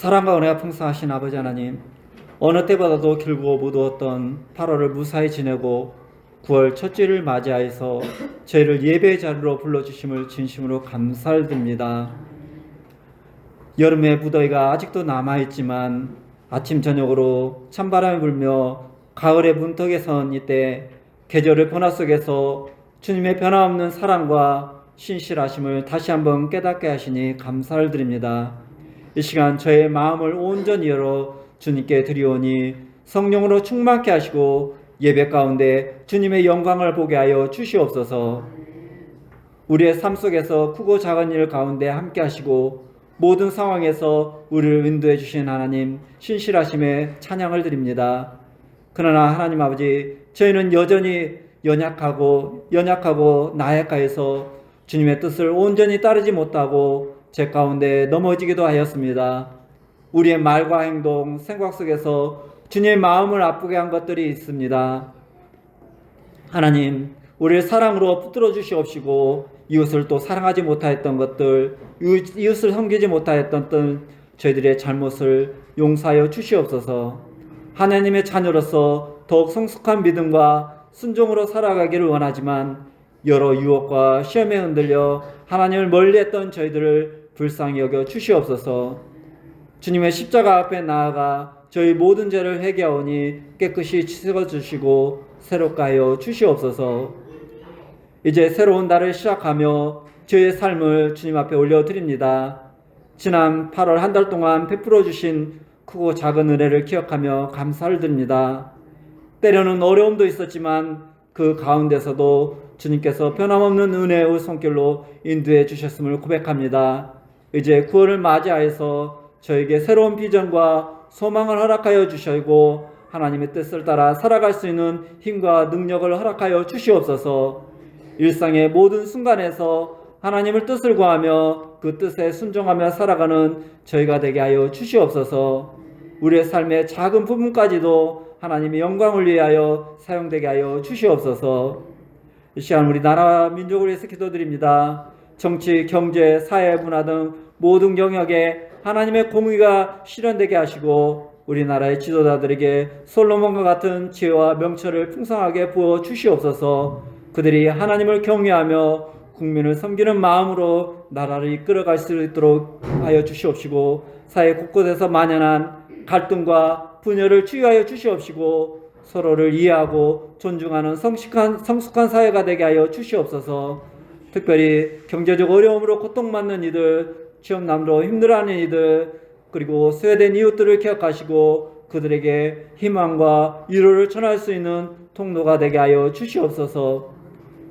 사랑과 은혜가 풍성하신 아버지 하나님, 어느 때보다도 길고 무더웠던 8월을 무사히 지내고 9월 첫 주를 맞이하여서 저희를 예배의 자리로 불러주심을 진심으로 감사를 드립니다. 여름의 무더위가 아직도 남아있지만 아침 저녁으로 찬바람이 불며 가을의 문턱에 선 이때 계절의 변화 속에서 주님의 변함없는 사랑과 신실하심을 다시 한번 깨닫게 하시니 감사를 드립니다. 이 시간 저의 마음을 온전히 열어 주님께 드리오니 성령으로 충만케 하시고 예배 가운데 주님의 영광을 보게 하여 주시옵소서. 우리의 삶 속에서 크고 작은 일 가운데 함께 하시고 모든 상황에서 우리를 인도해 주신 하나님 신실하심에 찬양을 드립니다. 그러나 하나님 아버지, 저희는 여전히 연약하고 나약하여서 주님의 뜻을 온전히 따르지 못하고 죄 가운데 넘어지기도 하였습니다. 우리의 말과 행동, 생각 속에서 주님의 마음을 아프게 한 것들이 있습니다. 하나님, 우리를 사랑으로 붙들어 주시옵시고 이웃을 또 사랑하지 못하였던 것들, 이웃을 섬기지 못하였던 저희들의 잘못을 용서하여 주시옵소서. 하나님의 자녀로서 더욱 성숙한 믿음과 순종으로 살아가기를 원하지만 여러 유혹과 시험에 흔들려 하나님을 멀리했던 저희들을 불쌍히 여겨 주시옵소서. 주님의 십자가 앞에 나아가 저희 모든 죄를 회개하오니 깨끗이 씻어주시고 새롭게 하여 주시옵소서. 이제 새로운 날을 시작하며 저의 삶을 주님 앞에 올려드립니다. 지난 8월 한 달 동안 베풀어 주신 크고 작은 은혜를 기억하며 감사를 드립니다. 때로는 어려움도 있었지만 그 가운데서도 주님께서 변함없는 은혜의 손길로 인도해 주셨음을 고백합니다. 이제 9월을 맞이하여서 저에게 새로운 비전과 소망을 허락하여 주시고 하나님의 뜻을 따라 살아갈 수 있는 힘과 능력을 허락하여 주시옵소서. 일상의 모든 순간에서 하나님의 뜻을 구하며 그 뜻에 순종하며 살아가는 저희가 되게 하여 주시옵소서. 우리의 삶의 작은 부분까지도 하나님의 영광을 위하여 사용되게 하여 주시옵소서. 이 시간 우리 나라와 민족을 위해서 기도드립니다. 정치, 경제, 사회, 문화 등 모든 영역에 하나님의 공의가 실현되게 하시고 우리나라의 지도자들에게 솔로몬과 같은 지혜와 명철을 풍성하게 부어 주시옵소서. 그들이 하나님을 경외하며 국민을 섬기는 마음으로 나라를 이끌어갈 수 있도록 하여 주시옵시고 사회 곳곳에서 만연한 갈등과 분열을 치유하여 주시옵시고 서로를 이해하고 존중하는 성숙한 사회가 되게 하여 주시옵소서. 특별히 경제적 어려움으로 고통받는 이들, 취업난으로 힘들어하는 이들, 그리고 소외된 이웃들을 기억하시고 그들에게 희망과 위로를 전할 수 있는 통로가 되게 하여 주시옵소서.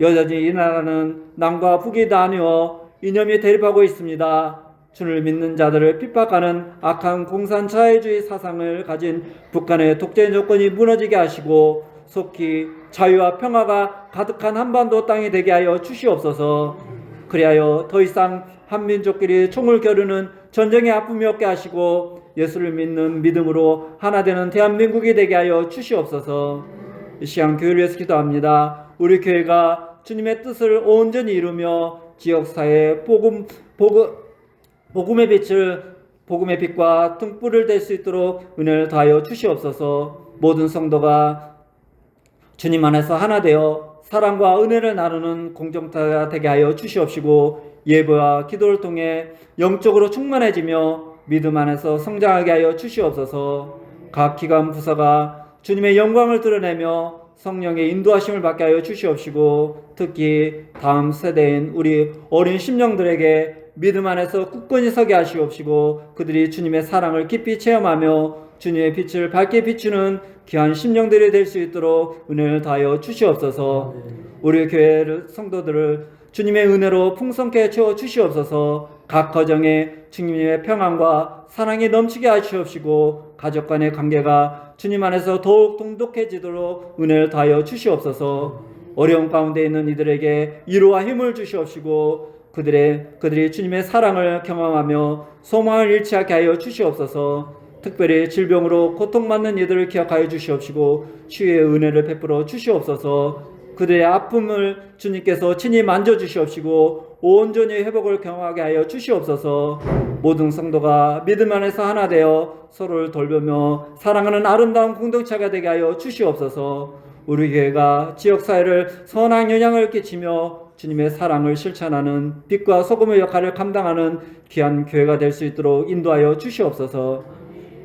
여전히 이 나라는 남과 북이 나뉘어 이념이 대립하고 있습니다. 주를 믿는 자들을 핍박하는 악한 공산자유주의 사상을 가진 북한의 독재 정권이 무너지게 하시고 속히 자유와 평화가 가득한 한반도 땅이 되게 하여 주시옵소서. 그리하여 더 이상 한민족끼리 총을 겨루는 전쟁의 아픔이 없게 하시고 예수를 믿는 믿음으로 하나 되는 대한민국이 되게 하여 주시옵소서. 이 시간 교회를 위해서 기도합니다. 우리 교회가 주님의 뜻을 온전히 이루며 지역사회에 복음의 빛과 등불을 댈 수 있도록 은혜를 더하여 주시옵소서. 모든 성도가 주님 안에서 하나 되어 사랑과 은혜를 나누는 공동체가 되게 하여 주시옵시고 예배와 기도를 통해 영적으로 충만해지며 믿음 안에서 성장하게 하여 주시옵소서. 각 기관 부서가 주님의 영광을 드러내며 성령의 인도하심을 받게 하여 주시옵시고 특히 다음 세대인 우리 어린 심령들에게 믿음 안에서 굳건히 서게 하시옵시고 그들이 주님의 사랑을 깊이 체험하며 주님의 빛을 밝게 비추는 귀한 심령들이 될 수 있도록 은혜를 다하여 주시옵소서. 우리 교회 성도들을 주님의 은혜로 풍성케 채워 주시옵소서. 각 가정에 주님의 평안과 사랑이 넘치게 하시옵시고 가족 간의 관계가 주님 안에서 더욱 돈독해지도록 은혜를 다하여 주시옵소서. 어려움 가운데 있는 이들에게 위로와 힘을 주시옵시고 그들이 주님의 사랑을 경험하며 소망을 잃지 않게 하여 주시옵소서. 특별히 질병으로 고통받는 이들을 기억하여 주시옵시고 치유의 은혜를 베풀어 주시옵소서. 그들의 아픔을 주님께서 친히 만져주시옵시고 온전히 회복을 경험하게 하여 주시옵소서. 모든 성도가 믿음 안에서 하나 되어 서로를 돌보며 사랑하는 아름다운 공동체가 되게 하여 주시옵소서. 우리 교회가 지역사회를 선한 영향을 끼치며 주님의 사랑을 실천하는 빛과 소금의 역할을 감당하는 귀한 교회가 될 수 있도록 인도하여 주시옵소서.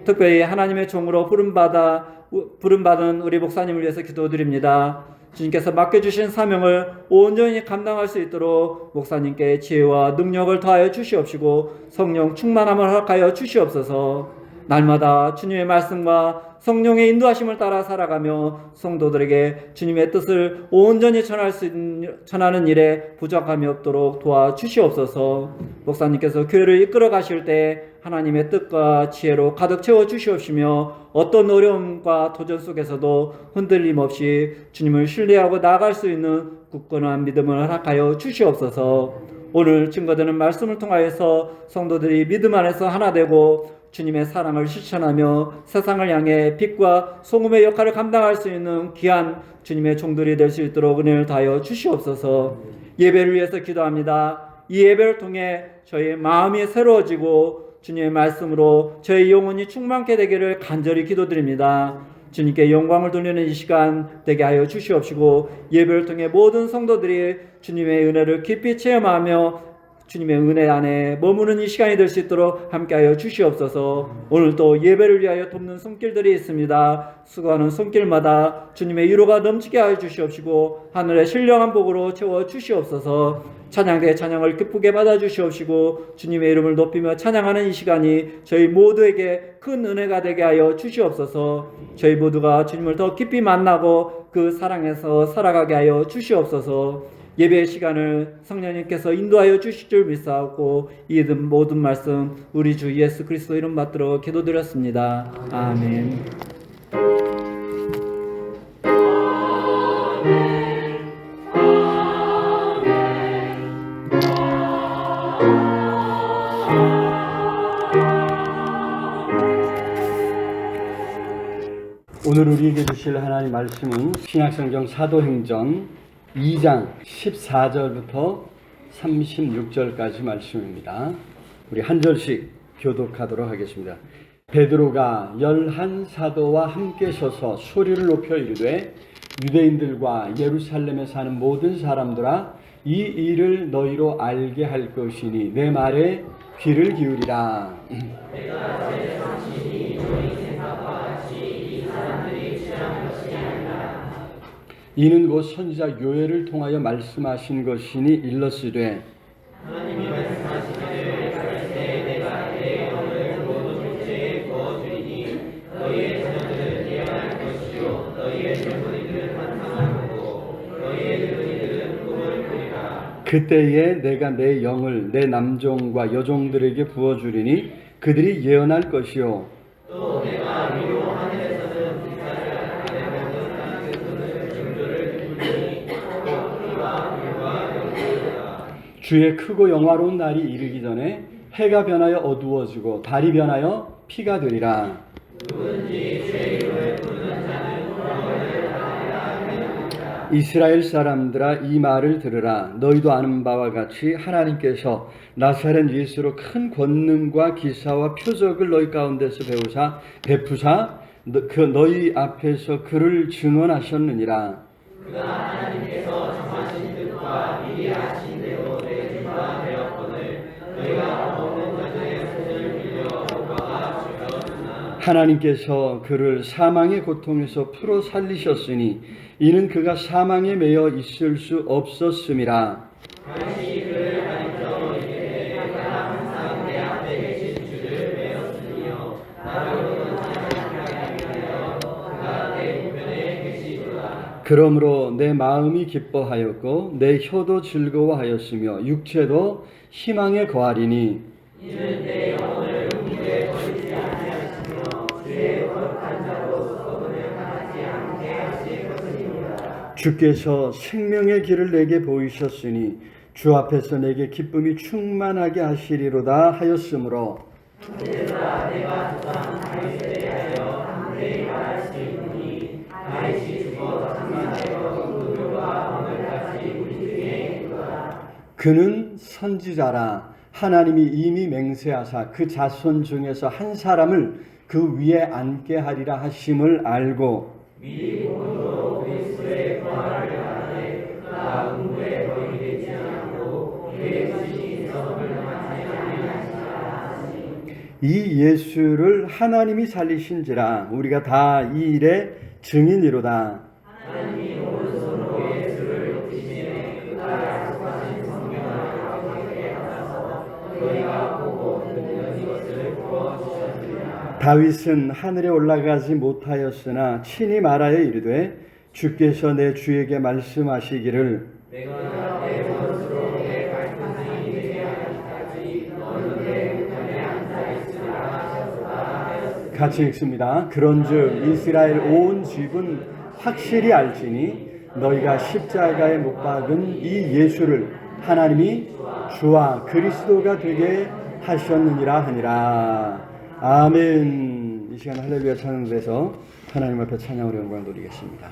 특별히 하나님의 종으로 부름받은 우리 목사님을 위해서 기도드립니다. 주님께서 맡겨주신 사명을 온전히 감당할 수 있도록 목사님께 지혜와 능력을 더하여 주시옵시고 성령 충만함을 허락하여 주시옵소서. 날마다 주님의 말씀과 성령의 인도하심을 따라 살아가며 성도들에게 주님의 뜻을 온전히 전하는 일에 부족함이 없도록 도와주시옵소서. 목사님께서 교회를 이끌어 가실 때 하나님의 뜻과 지혜로 가득 채워 주시옵시며 어떤 어려움과 도전 속에서도 흔들림 없이 주님을 신뢰하고 나아갈 수 있는 굳건한 믿음을 허락하여 주시옵소서. 오늘 증거되는 말씀을 통하여서 성도들이 믿음 안에서 하나 되고 주님의 사랑을 실천하며 세상을 향해 빛과 소금의 역할을 감당할 수 있는 귀한 주님의 종들이 될 수 있도록 은혜를 다하여 주시옵소서. 예배를 위해서 기도합니다. 이 예배를 통해 저희의 마음이 새로워지고 주님의 말씀으로 저희 영혼이 충만케 되기를 간절히 기도드립니다. 주님께 영광을 돌리는 이 시간 되게 하여 주시옵시고 예배를 통해 모든 성도들이 주님의 은혜를 깊이 체험하며 주님의 은혜 안에 머무는 이 시간이 될 수 있도록 함께하여 주시옵소서. 오늘 또 예배를 위하여 돕는 손길들이 있습니다. 수고하는 손길마다 주님의 위로가 넘치게 하여 주시옵시고 하늘의 신령한 복으로 채워 주시옵소서. 찬양대의 찬양을 기쁘게 받아 주시옵시고 주님의 이름을 높이며 찬양하는 이 시간이 저희 모두에게 큰 은혜가 되게 하여 주시옵소서. 저희 모두가 주님을 더 깊이 만나고 그 사랑에서 살아가게 하여 주시옵소서. 예배의 시간을 성령님께서 인도하여 주실 줄 믿사옵고 이 모든 말씀 우리 주 예수 그리스도 이름 받들어 기도드렸습니다. 아멘. 오늘 우리에게 주실 하나님 말씀은 신약성경 사도행전 2장 14절부터 36절까지 말씀입니다. 우리 한 절씩 교독하도록 하겠습니다. 베드로가 11사도와 함께 서서 소리를 높여 이르되 유대인들과 예루살렘에 사는 모든 사람들아 이 일을 너희로 알게 할 것이니 내 말에 귀를 기울이라. 내가 제 상신이 너희 생각과 같이 이 사람들이 취한 것이 아니라 이는 곧 선지자 요엘을 통하여 말씀하신 것이니 일러스되 하나님이 말씀하시기를 갈새 내가 내 영을 모든 육체에 부어주리니 너희의 자녀들은 깨어날 것이요 너희의 젊은이들은 환상을 보고 너희의 늙은이들은 꿈을 꾸리라. 그때에 내가 내 영을 내 남종과 여종들에게 부어주리니 그들이 예언할 것이요 또 내가 위로 하늘에서는 빛깔을 하게 먹는 그 징조를 부르니 피와 불과 영광이라. 주의 크고 영화로운 날이 이르기 전에 해가 변하여 어두워지고 달이 변하여 피가 되리라. 누군지 주의 이름을 부르는 자는 구원을 받으리라 하느니라. 이스라엘 사람들아 이 말을 들으라. 너희도 아는 바와 같이 하나님께서 나사렛 예수로 큰 권능과 기사와 표적을 너희 가운데서 베푸사 너희 앞에서 그를 증언하셨느니라. 그가 하나님께서 정하신 뜻과 미리 아신 대로 내 주가 되었거늘 너희가 없는 자들의 손을 빌려 오빠가 죽였으나 하나님께서 그를 사망의 고통에서 풀어 살리셨으니 이는 그가 사망에 매여 있을 수 없었음이라. 다시 그를 가리켜 이르되 내가 항상 내 앞에 계신 주를 배웠으니요 나로는 하나님께 하여 그가 내 우편에 계시도다. 그러므로 내 마음이 기뻐하였고 내 혀도 즐거워하였으며 육체도 희망에 거하리니 이는 내 영혼을 음부에 버리지 아니하시며 주의 거룩한 자로 소금을 하지 않게 하실 것입니다. 주께서 생명의 길을 내게 보이셨으니 주 앞에서 내게 기쁨이 충만하게 하시리로다 하였으므로 그들아 내가 조상 다윗에 대하여 담대히 말할 수 있으니 다윗이 죽어 장사되어 그 묘가 오늘까지 우리 중에 있도다. 그는 선지자라 하나님이 이미 맹세하사 그 자손 중에서 한 사람을 그 위에 앉게 하리라 하심을 알고 이 예수를 하나님이 살리신지라 우리가 다 이 일의 증인이로다. 다윗은 하늘에 올라가지 못하였으나 친히 말하여 이르되 주께서 내 주에게 말씀하시기를 같이 읽습니다. 그런즉 이스라엘 온 집은 확실히 알지니 너희가 십자가에 못 박은 이 예수를 하나님이 주와 그리스도가 되게 하셨느니라 하니라. 아멘. 이 시간 할렐루야 찬양에서 하나님 앞에 찬양으로 영광을 돌리겠습니다.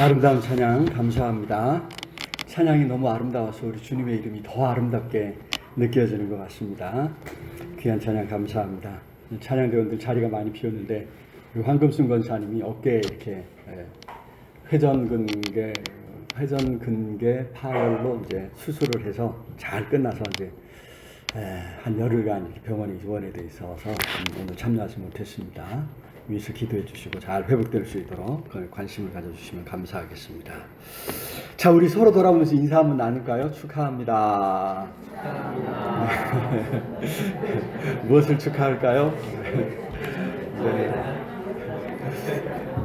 아름다운 찬양 감사합니다. 찬양이 너무 아름다워서 우리 주님의 이름이 더 아름답게 느껴지는 것 같습니다. 귀한 찬양 감사합니다. 찬양대원들 자리가 많이 비었는데 우리 황금순 권사님이 어깨에 이렇게 회전근개 파열로 이제 수술을 해서 잘 끝나서 이제 한 열흘간 이렇게 병원에 입원해 돼 있어서 오늘 참여하지 못했습니다. 위에서 기도해 주시고 잘 회복될 수 있도록 관심을 가져주시면 감사하겠습니다. 자, 우리 서로 돌아보면서 인사 한번 나눌까요? 축하합니다. 무엇을 축하할까요? 네.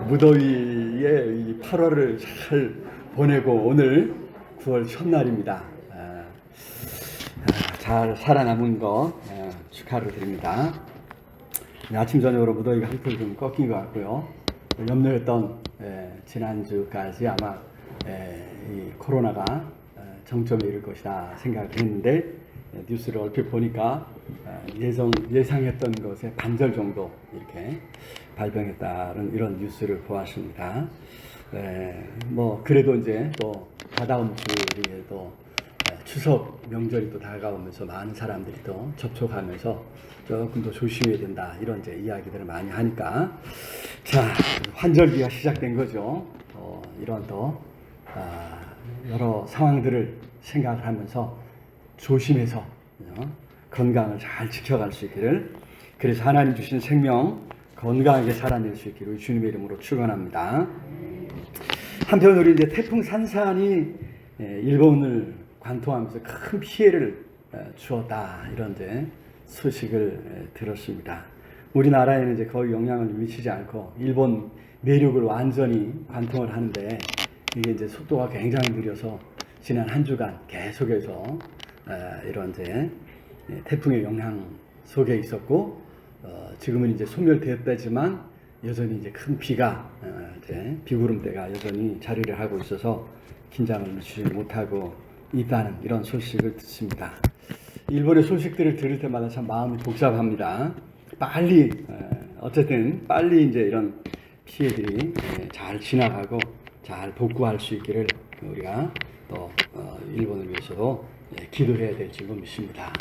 무더위에 이 8월을 잘 보내고 오늘 9월 첫날입니다. 잘 살아남은 거 축하를 드립니다. 아침 저녁으로 무더위가 한풀 좀 꺾인 것 같고요. 염려했던 지난주까지 아마 이 코로나가 정점에 이를 것이다 생각을 했는데 뉴스를 얼핏 보니까 예상했던 것의 반절 정도 이렇게 발병했다는 이런 뉴스를 보았습니다. 뭐 그래도 이제 또 다다음 주에 또 추석 명절이 또 다가오면서 많은 사람들이 또 접촉하면서 조금 더 조심해야 된다 이런 이제 이야기들을 많이 하니까 자 환절기가 시작된 거죠. 이런 또 여러 상황들을 생각을 하면서 조심해서 건강을 잘 지켜갈 수 있기를 그래서 하나님 주신 생명 건강하게 살아낼 수 있기를 주님의 이름으로 축원합니다. 한편으로 이제 태풍 산산이 일본을 관통하면서 큰 피해를 주었다 이런 이제 소식을 들었습니다. 우리나라에는 이제 거의 영향을 미치지 않고 일본 내륙을 완전히 관통을 하는데 이게 이제 속도가 굉장히 느려서 지난 한 주간 계속해서 이런 이제 태풍의 영향 속에 있었고 지금은 이제 소멸되었다지만 여전히 이제 큰 비가 이제 비구름대가 여전히 자리를 하고 있어서 긴장을 늦추지 못하고 있다는 이런 소식을 듣습니다. 일본의 소식들을 들을 때마다 참 마음이 복잡합니다. 어쨌든 빨리 이제 이런 피해들이 잘 지나가고 잘 복구할 수 있기를 우리가 또 일본을 위해서도 기도해야 될 줄 믿습니다.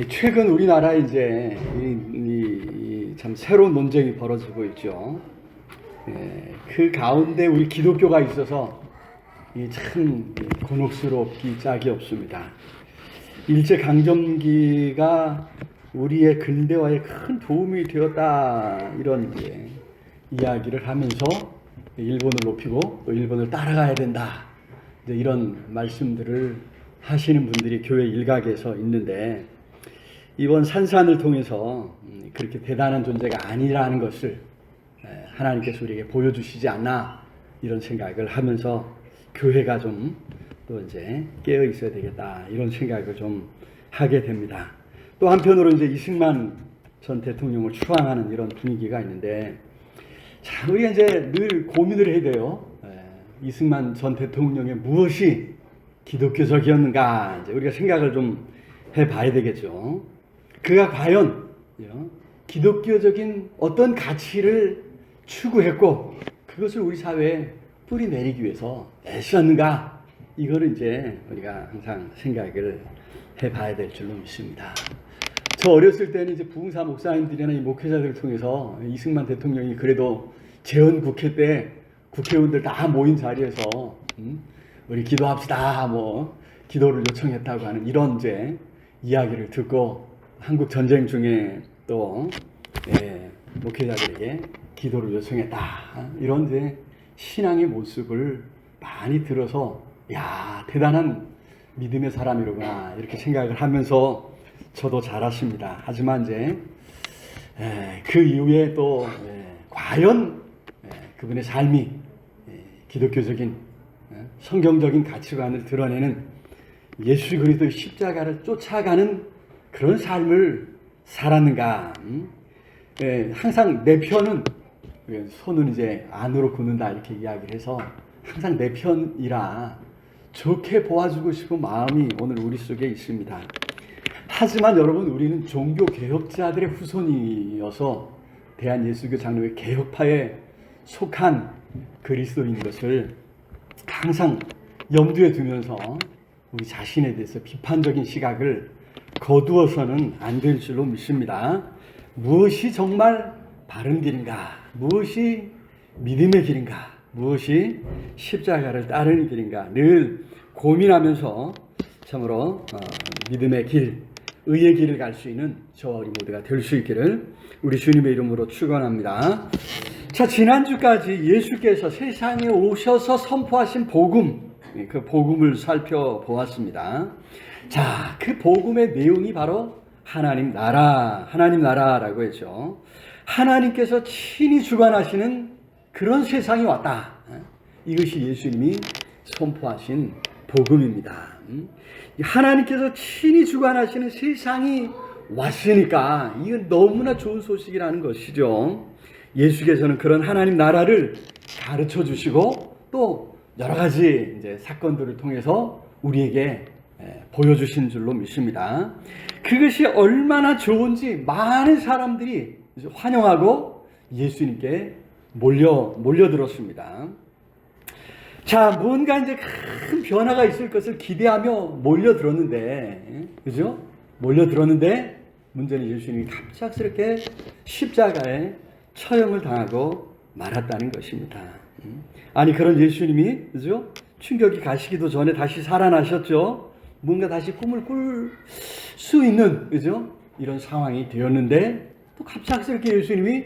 최근 우리나라에 이제 참 새로운 논쟁이 벌어지고 있죠. 그 가운데 우리 기독교가 있어서 참 곤혹스럽기 짝이 없습니다. 일제강점기가 우리의 근대화에 큰 도움이 되었다 이런 이야기를 하면서 일본을 높이고 또 일본을 따라가야 된다 이런 말씀들을 하시는 분들이 교회 일각에서 있는데 이번 산산을 통해서 그렇게 대단한 존재가 아니라는 것을 하나님께서 우리에게 보여주시지 않나 이런 생각을 하면서 교회가 좀 또 이제 깨어 있어야 되겠다 이런 생각을 좀 하게 됩니다. 또 한편으로 이제 이승만 전 대통령을 추앙하는 이런 분위기가 있는데 자 우리가 이제 늘 고민을 해야 돼요. 이승만 전 대통령의 무엇이 기독교적이었는가 이제 우리가 생각을 좀 해봐야 되겠죠. 그가 과연 기독교적인 어떤 가치를 추구했고 그것을 우리 사회에 뿌리내리기 위해서 애쓰었는가 이거를 이제 우리가 항상 생각을 해봐야 될 줄로 믿습니다. 저 어렸을 때는 이제 부흥사 목사님들이나 이 목회자들을 통해서 이승만 대통령이 그래도 재헌국회 때 국회의원들 다 모인 자리에서 우리 기도합시다 뭐 기도를 요청했다고 하는 이런 이제 이야기를 듣고 한국 전쟁 중에 또 목회자들에게 기도를 요청했다 이런 이제 신앙의 모습을 많이 들어서 야 대단한 믿음의 사람이로구나 이렇게 생각을 하면서 저도 자랐습니다. 하지만 이제 그 이후에 또 과연 그분의 삶이 기독교적인 성경적인 가치관을 드러내는 예수 그리스도의 십자가를 쫓아가는 그런 삶을 살았는가? 항상 내 편은 손은 이제 안으로 굽는다 이렇게 이야기를 해서 항상 내 편이라 좋게 보아주고 싶은 마음이 오늘 우리 속에 있습니다. 하지만 여러분 우리는 종교 개혁자들의 후손이어서 대한예수교 장로회 개혁파에 속한 그리스도인 것을 항상 염두에 두면서 우리 자신에 대해서 비판적인 시각을 거두어서는 안 될 줄로 믿습니다. 무엇이 정말 바른 길인가? 무엇이 믿음의 길인가? 무엇이 십자가를 따르는 길인가? 늘 고민하면서 참으로 믿음의 길, 의의 길을 갈 수 있는 저와 우리 모두가 될 수 있기를 우리 주님의 이름으로 축원합니다. 자, 지난주까지 예수께서 세상에 오셔서 선포하신 복음, 그 복음을 살펴보았습니다. 자, 그 복음의 내용이 바로 하나님 나라라고 했죠. 하나님께서 친히 주관하시는 그런 세상이 왔다. 이것이 예수님이 선포하신 복음입니다. 하나님께서 친히 주관하시는 세상이 왔으니까 이건 너무나 좋은 소식이라는 것이죠. 예수께서는 그런 하나님 나라를 가르쳐 주시고 또 여러 가지 이제 사건들을 통해서 우리에게 보여주신 줄로 믿습니다. 그것이 얼마나 좋은지 많은 사람들이 환영하고 예수님께 몰려들었습니다. 자, 뭔가 이제 큰 변화가 있을 것을 기대하며 몰려들었는데, 그죠? 몰려들었는데, 문제는 예수님이 갑작스럽게 십자가에 처형을 당하고 말았다는 것입니다. 아니, 그런 예수님이, 그죠? 충격이 가시기도 전에 다시 살아나셨죠? 뭔가 다시 꿈을 꿀 수 있는, 그죠? 이런 상황이 되었는데, 또 갑작스럽게 예수님이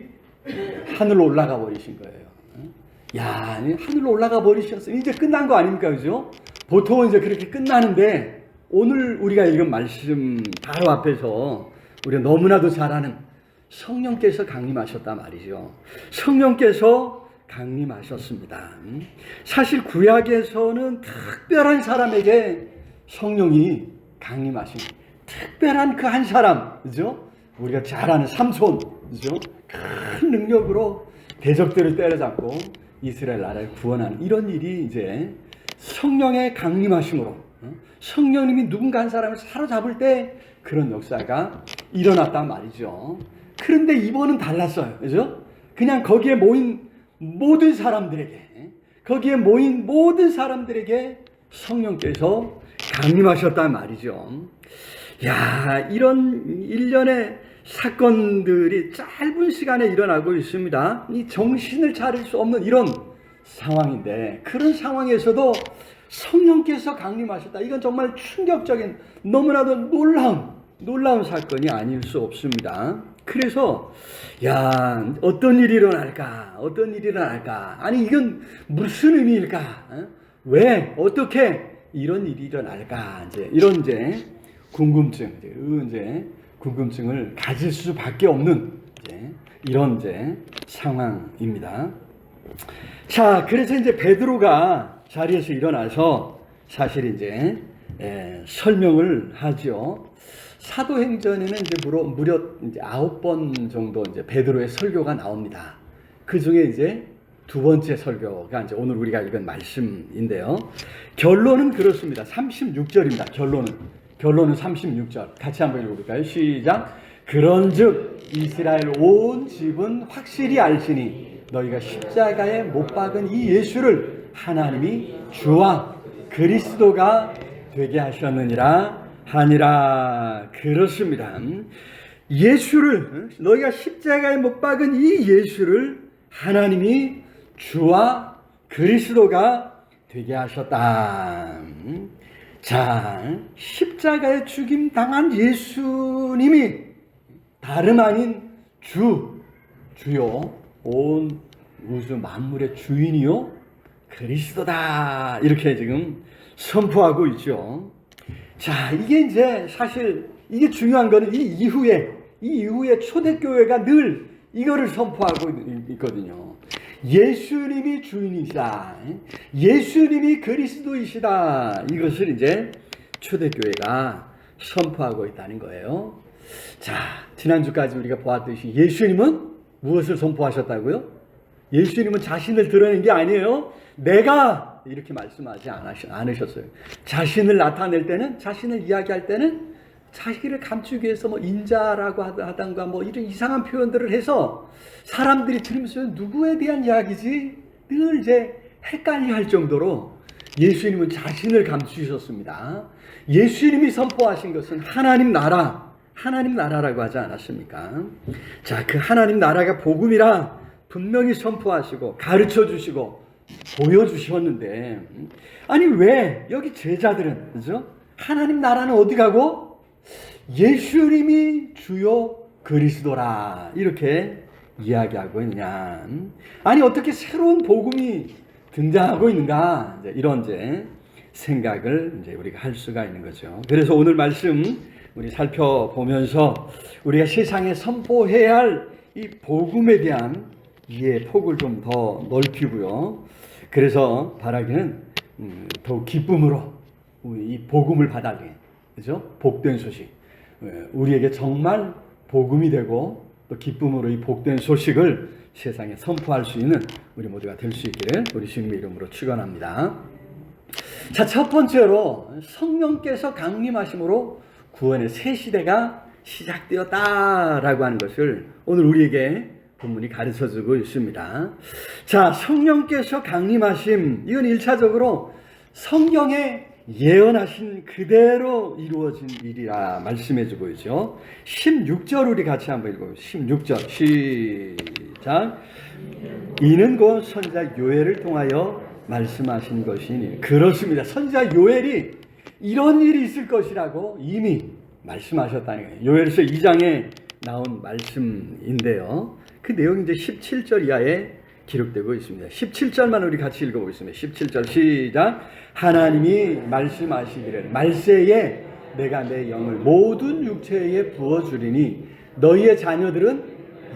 하늘로 올라가 버리신 거예요. 야, 하늘로 올라가 버리셨어요. 이제 끝난 거 아닙니까? 그죠? 보통은 이제 그렇게 끝나는데, 오늘 우리가 읽은 말씀 바로 앞에서 우리가 너무나도 잘 아는 성령께서 강림하셨단 말이죠. 성령께서 강림하셨습니다. 사실 구약에서는 특별한 사람에게 성령이 강림하신 특별한 그 한 사람, 그죠? 우리가 잘 아는 삼손, 그죠? 큰 능력으로 대적들을 때려잡고 이스라엘 나라를 구원하는 이런 일이 이제 성령의 강림하심으로 성령님이 누군가 한 사람을 사로잡을 때 그런 역사가 일어났단 말이죠. 그런데 이번은 달랐어요. 그죠? 그냥 거기에 모인 모든 사람들에게 성령께서 강림하셨단 말이죠. 야, 이런 일련의 사건들이 짧은 시간에 일어나고 있습니다. 이 정신을 차릴 수 없는 이런 상황인데, 그런 상황에서도 성령께서 강림하셨다. 이건 정말 충격적인, 너무나도 놀라운 사건이 아닐 수 없습니다. 그래서 야, 어떤 일이 일어날까? 아니, 이건 무슨 의미일까? 왜? 어떻게 이런 일이 일어날까? 이런 궁금증을 가질 수밖에 없는 이런 상황입니다. 자, 그래서 이제 베드로가 자리에서 일어나서 사실 이제 설명을 하죠. 사도행전에는 이제 무려 이제 9번 정도 이제 베드로의 설교가 나옵니다. 그 중에 이제 두 번째 설교가 이제 오늘 우리가 읽은 말씀인데요. 결론은 그렇습니다. 36절입니다. 결론은 36절. 같이 한번 읽어볼까요? 시작. 그런즉 이스라엘 온 집은 확실히 알지니 너희가 십자가에 못 박은 이 예수를 하나님이 주와 그리스도가 되게 하셨느니라 하니라. 그렇습니다. 예수를, 너희가 십자가에 못 박은 이 예수를 하나님이 주와 그리스도가 되게 하셨다. 자, 십자가에 죽임 당한 예수님이 다름 아닌 주요, 온 우주 만물의 주인이요 그리스도다, 이렇게 지금 선포하고 있죠. 자, 이게 이제 사실 이게 중요한 거는 이 이후에 초대교회가 늘 이거를 선포하고 있거든요. 예수님이 주인이시다, 예수님이 그리스도이시다, 이것을 이제 초대교회가 선포하고 있다는 거예요. 자, 지난주까지 우리가 보았듯이 예수님은 무엇을 선포하셨다고요? 예수님은 자신을 드러낸 게 아니에요. 내가 이렇게 말씀하지 않으셨어요. 자신을 나타낼 때는, 자신을 이야기할 때는 자기를 감추기 위해서 뭐 인자라고 하던가 뭐 이런 이상한 표현들을 해서 사람들이 들으면서 누구에 대한 이야기지? 늘 이제 헷갈려 할 정도로 예수님은 자신을 감추셨습니다. 예수님이 선포하신 것은 하나님 나라라고 하지 않았습니까? 자, 그 하나님 나라가 복음이라 분명히 선포하시고 가르쳐 주시고 보여주셨는데, 아니 왜 여기 제자들은, 그죠? 하나님 나라는 어디 가고 예수님이 주요 그리스도라 이렇게 이야기하고 있냐? 아니 어떻게 새로운 복음이 등장하고 있는가? 이제 이런 생각을 우리가 할 수가 있는 거죠. 그래서 오늘 말씀 우리 살펴보면서 우리가 세상에 선포해야 할 이 복음에 대한 이해의 폭을 좀 더 넓히고요. 그래서 바라기는 더욱 기쁨으로 이 복음을 받아들이는, 그죠? 복된 소식, 우리에게 정말 복음이 되고 또 기쁨으로 이 복된 소식을 세상에 선포할 수 있는 우리 모두가 될 수 있기를 우리 주님의 이름으로 축원합니다. 자, 첫 번째로 성령께서 강림하심으로 구원의 새 시대가 시작되었다라고 하는 것을 오늘 우리에게 본문이 가르쳐주고 있습니다. 자, 성령께서 강림하심, 이건 1차적으로 성경에 예언하신 그대로 이루어진 일이라 말씀해주고 있죠. 16절 우리 같이 한번 읽어보시죠. 16절 시작. 이는 곧 선지자 요엘을 통하여 말씀하신 것이니. 그렇습니다. 선지자 요엘이 이런 일이 있을 것이라고 이미 말씀하셨다는 거예요. 요엘서 2장에 나온 말씀인데요. 그 내용이 이제 17절 이하에 기록되고 있습니다. 17절만 우리 같이 읽어보겠습니다. 17절 시작. 하나님이 말씀하시기를 말세에 내가 내 영을 모든 육체에 부어주리니 너희의 자녀들은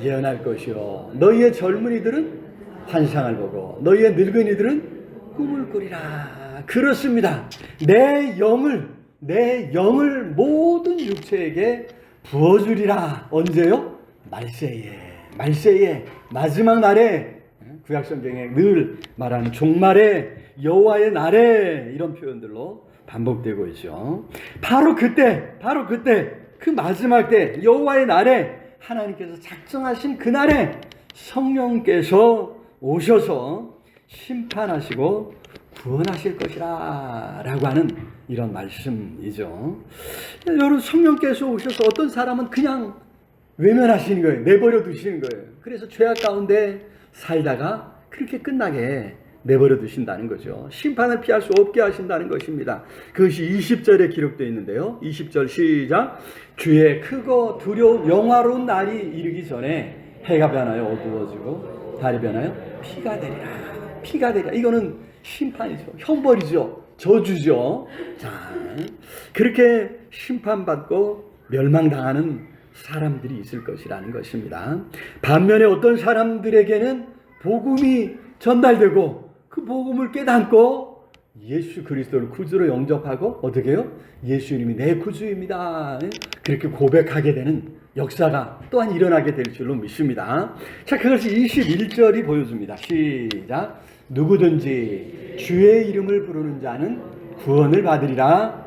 예언할 것이요 너희의 젊은이들은 환상을 보고 너희의 늙은이들은 꿈을 꾸리라. 그렇습니다. 내 영을 모든 육체에게 부어주리라. 언제요? 말세에 마지막 날에, 구약성경에 늘 말하는 종말에 여호와의 날에 이런 표현들로 반복되고 있죠. 바로 그때 그 마지막 때 여호와의 날에 하나님께서 작정하신 그날에 성령께서 오셔서 심판하시고 구원하실 것이라 라고 하는 이런 말씀이죠. 여러분, 성령께서 오셔서 어떤 사람은 그냥 외면하시는 거예요. 내버려 두시는 거예요. 그래서 죄악 가운데 살다가 그렇게 끝나게 내버려 두신다는 거죠. 심판을 피할 수 없게 하신다는 것입니다. 그것이 20절에 기록되어 있는데요. 20절 시작. 주의 크고 두려운 영화로운 날이 이르기 전에 해가 변하여 어두워지고 달이 변하여 피가 되리라. 이거는 심판이죠. 형벌이죠. 저주죠. 자, 그렇게 심판받고 멸망당하는 사람들이 있을 것이라는 것입니다. 반면에 어떤 사람들에게는 복음이 전달되고 그 복음을 깨닫고 예수 그리스도를 구주로 영접하고 어떻게 해요? 예수님이 내 구주입니다. 그렇게 고백하게 되는 역사가 또한 일어나게 될 줄로 믿습니다. 자, 그것이 21절이 보여줍니다. 시작. 누구든지 주의 이름을 부르는 자는 구원을 받으리라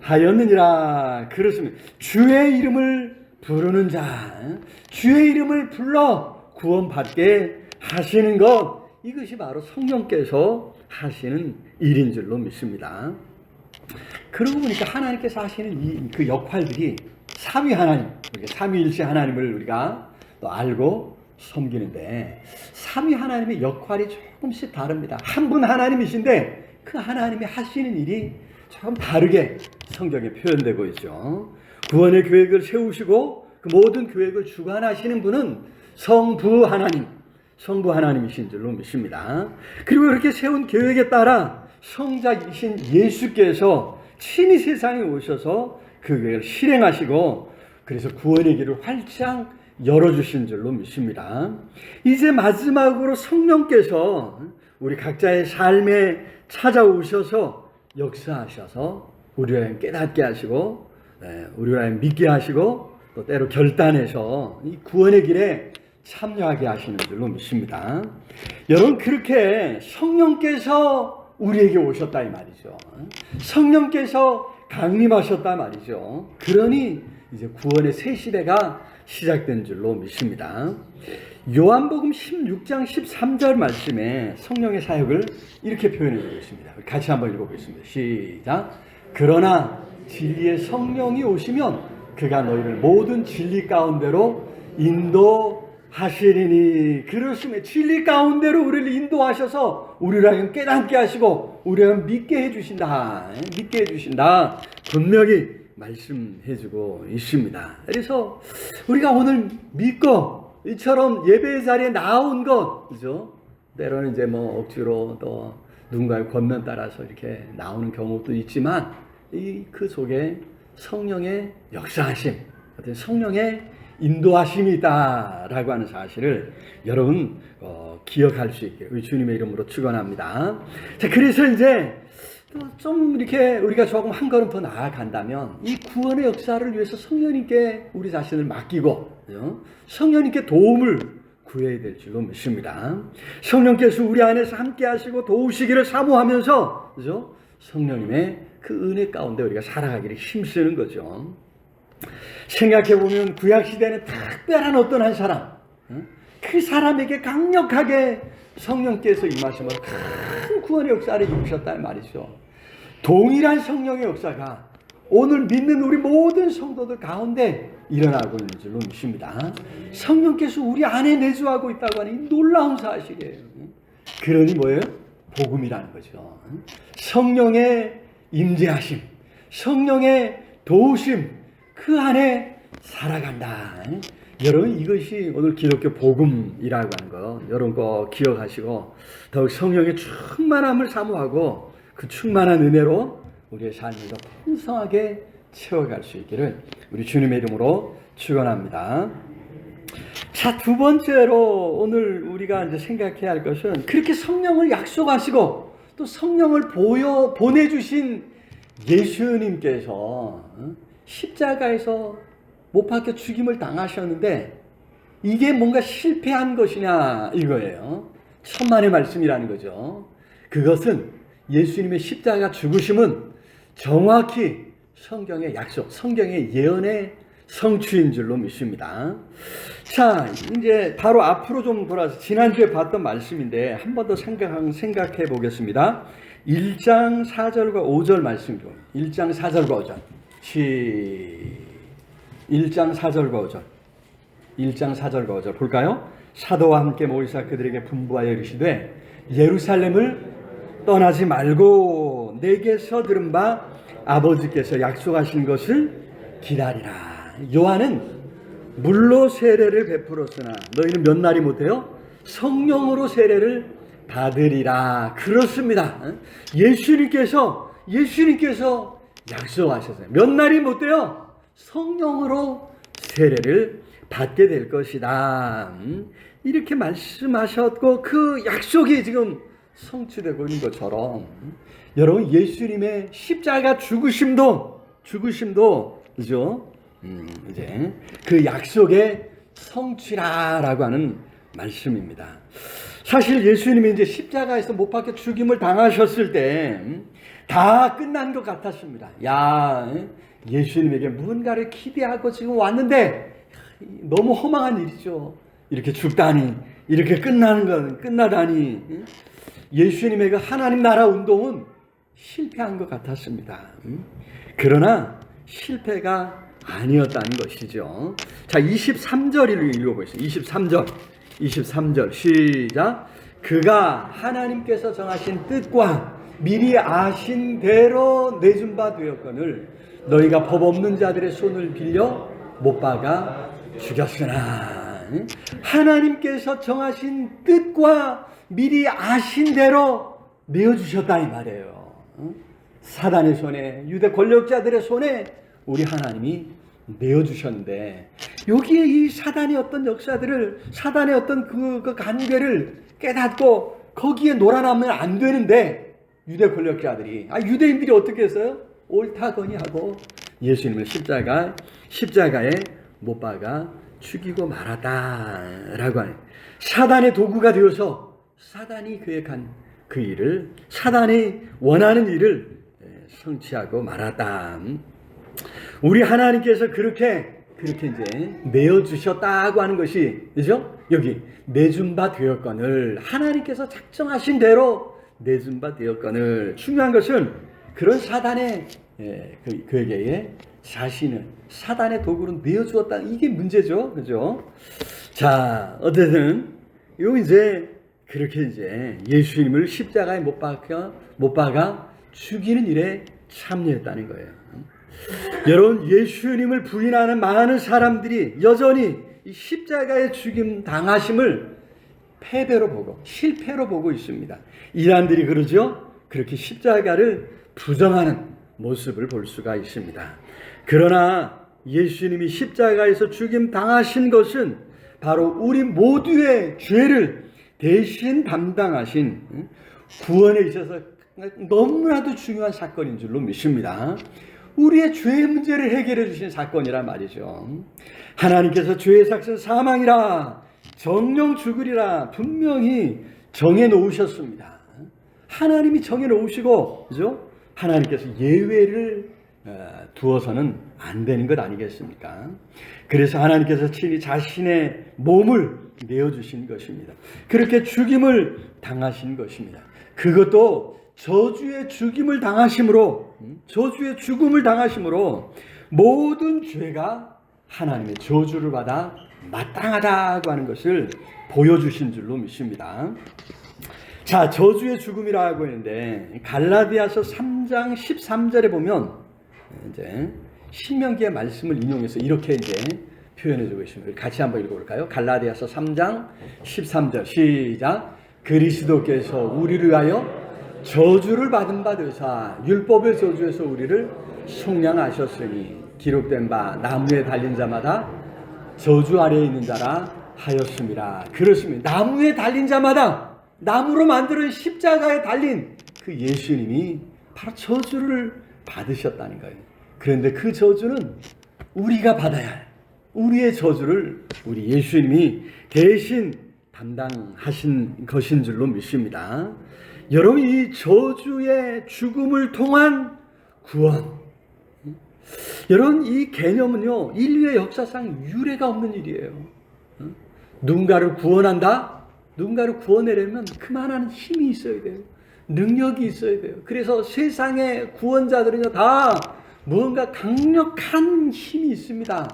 하였느니라. 그렇습니다. 주의 이름을 부르는 자, 주의 이름을 불러 구원받게 하시는 것, 이것이 바로 성령께서 하시는 일인 줄로 믿습니다. 그러고 보니까 하나님께서 하시는 그 역할들이 삼위 하나님, 삼위일체 하나님을 우리가 또 알고 섬기는데 삼위 하나님의 역할이 조금씩 다릅니다. 한 분 하나님이신데 그 하나님이 하시는 일이 조금 다르게 성경에 표현되고 있죠. 구원의 계획을 세우시고 그 모든 계획을 주관하시는 분은 성부 하나님이신 줄로 믿습니다. 그리고 그렇게 세운 계획에 따라 성자이신 예수께서 친히 세상에 오셔서 그 계획을 실행하시고 그래서 구원의 길을 활짝 열어주신 줄로 믿습니다. 이제 마지막으로 성령께서 우리 각자의 삶에 찾아오셔서 역사하셔서 우리를 깨닫게 하시고 우리를 믿게 하시고 또 때로 결단해서 이 구원의 길에 참여하게 하시는 줄로 믿습니다. 여러분, 그렇게 성령께서 우리에게 오셨다 이 말이죠. 성령께서 강림하셨다 말이죠. 그러니 이제 구원의 새 시대가 시작된 줄로 믿습니다. 요한복음 16장 13절 말씀에 성령의 사역을 이렇게 표현해 주고 있습니다. 같이 한번 읽어보겠습니다. 시작. 그러나 진리의 성령이 오시면 그가 너희를 모든 진리 가운데로 인도하시리니. 그렇으면 진리 가운데로 우리를 인도하셔서 우리를 하여금 깨닫게 하시고 우리를 하여금 믿게 해주신다. 믿게 해주신다. 분명히 말씀해주고 있습니다. 그래서 우리가 오늘 믿고 이처럼 예배의 자리에 나온 것, 그죠? 때로는 이제 뭐 억지로 또 누군가의 권면 따라서 이렇게 나오는 경우도 있지만 그 속에 성령의 역사하심, 어떤 성령의 인도하심이 있다라고 하는 사실을 여러분 기억할 수 있게 우리 주님의 이름으로 축원합니다. 자, 그래서 이제 좀 이렇게 우리가 조금 한 걸음 더 나아간다면 이 구원의 역사를 위해서 성령님께 우리 자신을 맡기고 성령님께 도움을 구해야 될 줄로 믿습니다. 성령께서 우리 안에서 함께 하시고 도우시기를 사모하면서 그죠? 성령님의 그 은혜 가운데 우리가 살아가기를 힘쓰는 거죠. 생각해보면 구약시대는 특별한 어떤 한 사람, 그 사람에게 강력하게 성령께서 임하시면 큰 구원의 역사를 이루셨다는 말이죠. 동일한 성령의 역사가 오늘 믿는 우리 모든 성도들 가운데 일어나고 있는 줄로 믿습니다. 성령께서 우리 안에 내주하고 있다고 하는 이 놀라운 사실이에요. 그러니 뭐예요? 복음이라는 거죠. 성령의 임재하심, 성령의 도우심, 그 안에 살아간다. 여러분, 이것이 오늘 기독교 복음이라고 하는 거 여러분 꼭 기억하시고 더욱 성령의 충만함을 사모하고 그 충만한 은혜로 우리의 삶을 더 풍성하게 채워갈 수 있기를 우리 주님의 이름으로 축원합니다. 자, 두 번째로 오늘 우리가 이제 생각해야 할 것은 그렇게 성령을 약속하시고 또 성령을 보내주신 예수님께서 십자가에서 못 박혀 죽임을 당하셨는데 이게 뭔가 실패한 것이냐 이거예요. 천만의 말씀이라는 거죠. 그것은 예수님의 십자가 죽으심은 정확히 성경의 약속, 성경의 예언의 성취인 줄로 믿습니다. 자, 이제 바로 앞으로 좀 돌아서 지난주에 봤던 말씀인데 한 번 더 생각해 보겠습니다. 1장 4절과 5절 말씀 좀. 1장 4절과 5절. 1장 4절과 5절. 1장 4절과 5절 볼까요? 사도와 함께 모이사 그들에게 분부하여 이르시되 예루살렘을 떠나지 말고 내게서 들은 바 아버지께서 약속하신 것을 기다리라. 요한은 물로 세례를 베풀었으나 너희는 몇 날이 못해요? 성령으로 세례를 받으리라. 그렇습니다. 예수님께서 약속하셨어요. 몇 날이 못돼요? 성령으로 세례를 받게 될 것이다. 이렇게 말씀하셨고 그 약속이 지금 성취되고 있는 것처럼 여러분 예수님의 십자가 죽으심도 그죠? 이제 그 약속의 성취라라고 하는 말씀입니다. 사실 예수님이 이제 십자가에서 못 박혀 죽임을 당하셨을 때 다 끝난 것 같았습니다. 야, 예수님에게 무언가를 기대하고 지금 왔는데 너무 허망한 일이죠. 이렇게 죽다니, 이렇게 끝나다니. 예수님의 그 하나님 나라 운동은 실패한 것 같았습니다. 그러나 실패가 아니었다는 것이죠. 자, 23절을 읽어보겠습니다. 23절 시작. 그가 하나님께서 정하신 뜻과 미리 아신 대로 내준 바 되었거늘 너희가 법 없는 자들의 손을 빌려 못 박아 죽였으나. 하나님께서 정하신 뜻과 미리 아신 대로 내어주셨다 이 말이에요. 사단의 손에, 유대 권력자들의 손에 우리 하나님이 내어주셨는데 여기에 이 사단의 어떤 역사들을, 사단의 어떤 그 관계를 깨닫고 거기에 놀아나면 안 되는데 유대 권력자들이, 유대인들이 어떻게 했어요? 옳다거니 하고 예수님을 십자가에 못 박아 죽이고 말았다라고 하는, 사단의 도구가 되어서 사단이 계획한 그 일을, 사단이 원하는 일을 성취하고 말았다. 우리 하나님께서 그렇게 그렇게 이제 내어주셨다고 하는 것이, 그죠? 여기 내준 바 되었거늘, 하나님께서 작정하신 대로 내준 바 되었거늘. 중요한 것은 그런 사단의 그에게 자신을 사단의 도구로 내어주었다. 이게 문제죠, 그죠? 자, 어쨌든 요 이제 그렇게 이제 예수님을 십자가에 못 박아 죽이는 일에 참여했다는 거예요. 여러분, 예수님을 부인하는 많은 사람들이 여전히 이 십자가의 죽임 당하심을 패배로 보고 실패로 보고 있습니다. 이단들이 그러죠. 그렇게 십자가를 부정하는 모습을 볼 수가 있습니다. 그러나 예수님이 십자가에서 죽임 당하신 것은 바로 우리 모두의 죄를 대신 담당하신 구원에 있어서 너무나도 중요한 사건인 줄로 믿습니다. 우리의 죄의 문제를 해결해 주신 사건이란 말이죠. 하나님께서 죄의 삭은 사망이라 정령 죽으리라 분명히 정해 놓으셨습니다. 하나님이 정해 놓으시고, 그죠? 하나님께서 예외를 두어서는 안 되는 것 아니겠습니까? 그래서 하나님께서 친히 자신의 몸을 내어주신 것입니다. 그렇게 죽임을 당하신 것입니다. 그것도 저주의 죽음을 당하심으로 모든 죄가 하나님의 저주를 받아 마땅하다고 하는 것을 보여주신 줄로 믿습니다. 자, 저주의 죽음이라고 했는데 갈라디아서 3장 13절에 보면 이제 신명기의 말씀을 인용해서 이렇게 이제 표현해주고 있습니다. 같이 한번 읽어볼까요? 갈라디아서 3장 13절 시작. 그리스도께서 우리를 위하여 저주를 받은 바 되사 율법의 저주에서 우리를 속량하셨으니 기록된 바 나무에 달린 자마다 저주 아래에 있는 자라 하였습니다. 그렇습니다. 나무에 달린 자마다, 나무로 만들어진 십자가에 달린 그 예수님이 바로 저주를 받으셨다는 거예요. 그런데 그 저주는 우리가 받아야 할 우리의 저주를 우리 예수님이 대신 담당하신 것인 줄로 믿습니다. 여러분, 이 저주의 죽음을 통한 구원, 여러분, 이 개념은요 인류의 역사상 유례가 없는 일이에요. 누군가를 구원한다? 누군가를 구원하려면 그만한 힘이 있어야 돼요. 능력이 있어야 돼요. 그래서 세상의 구원자들은요 다 무언가 강력한 힘이 있습니다.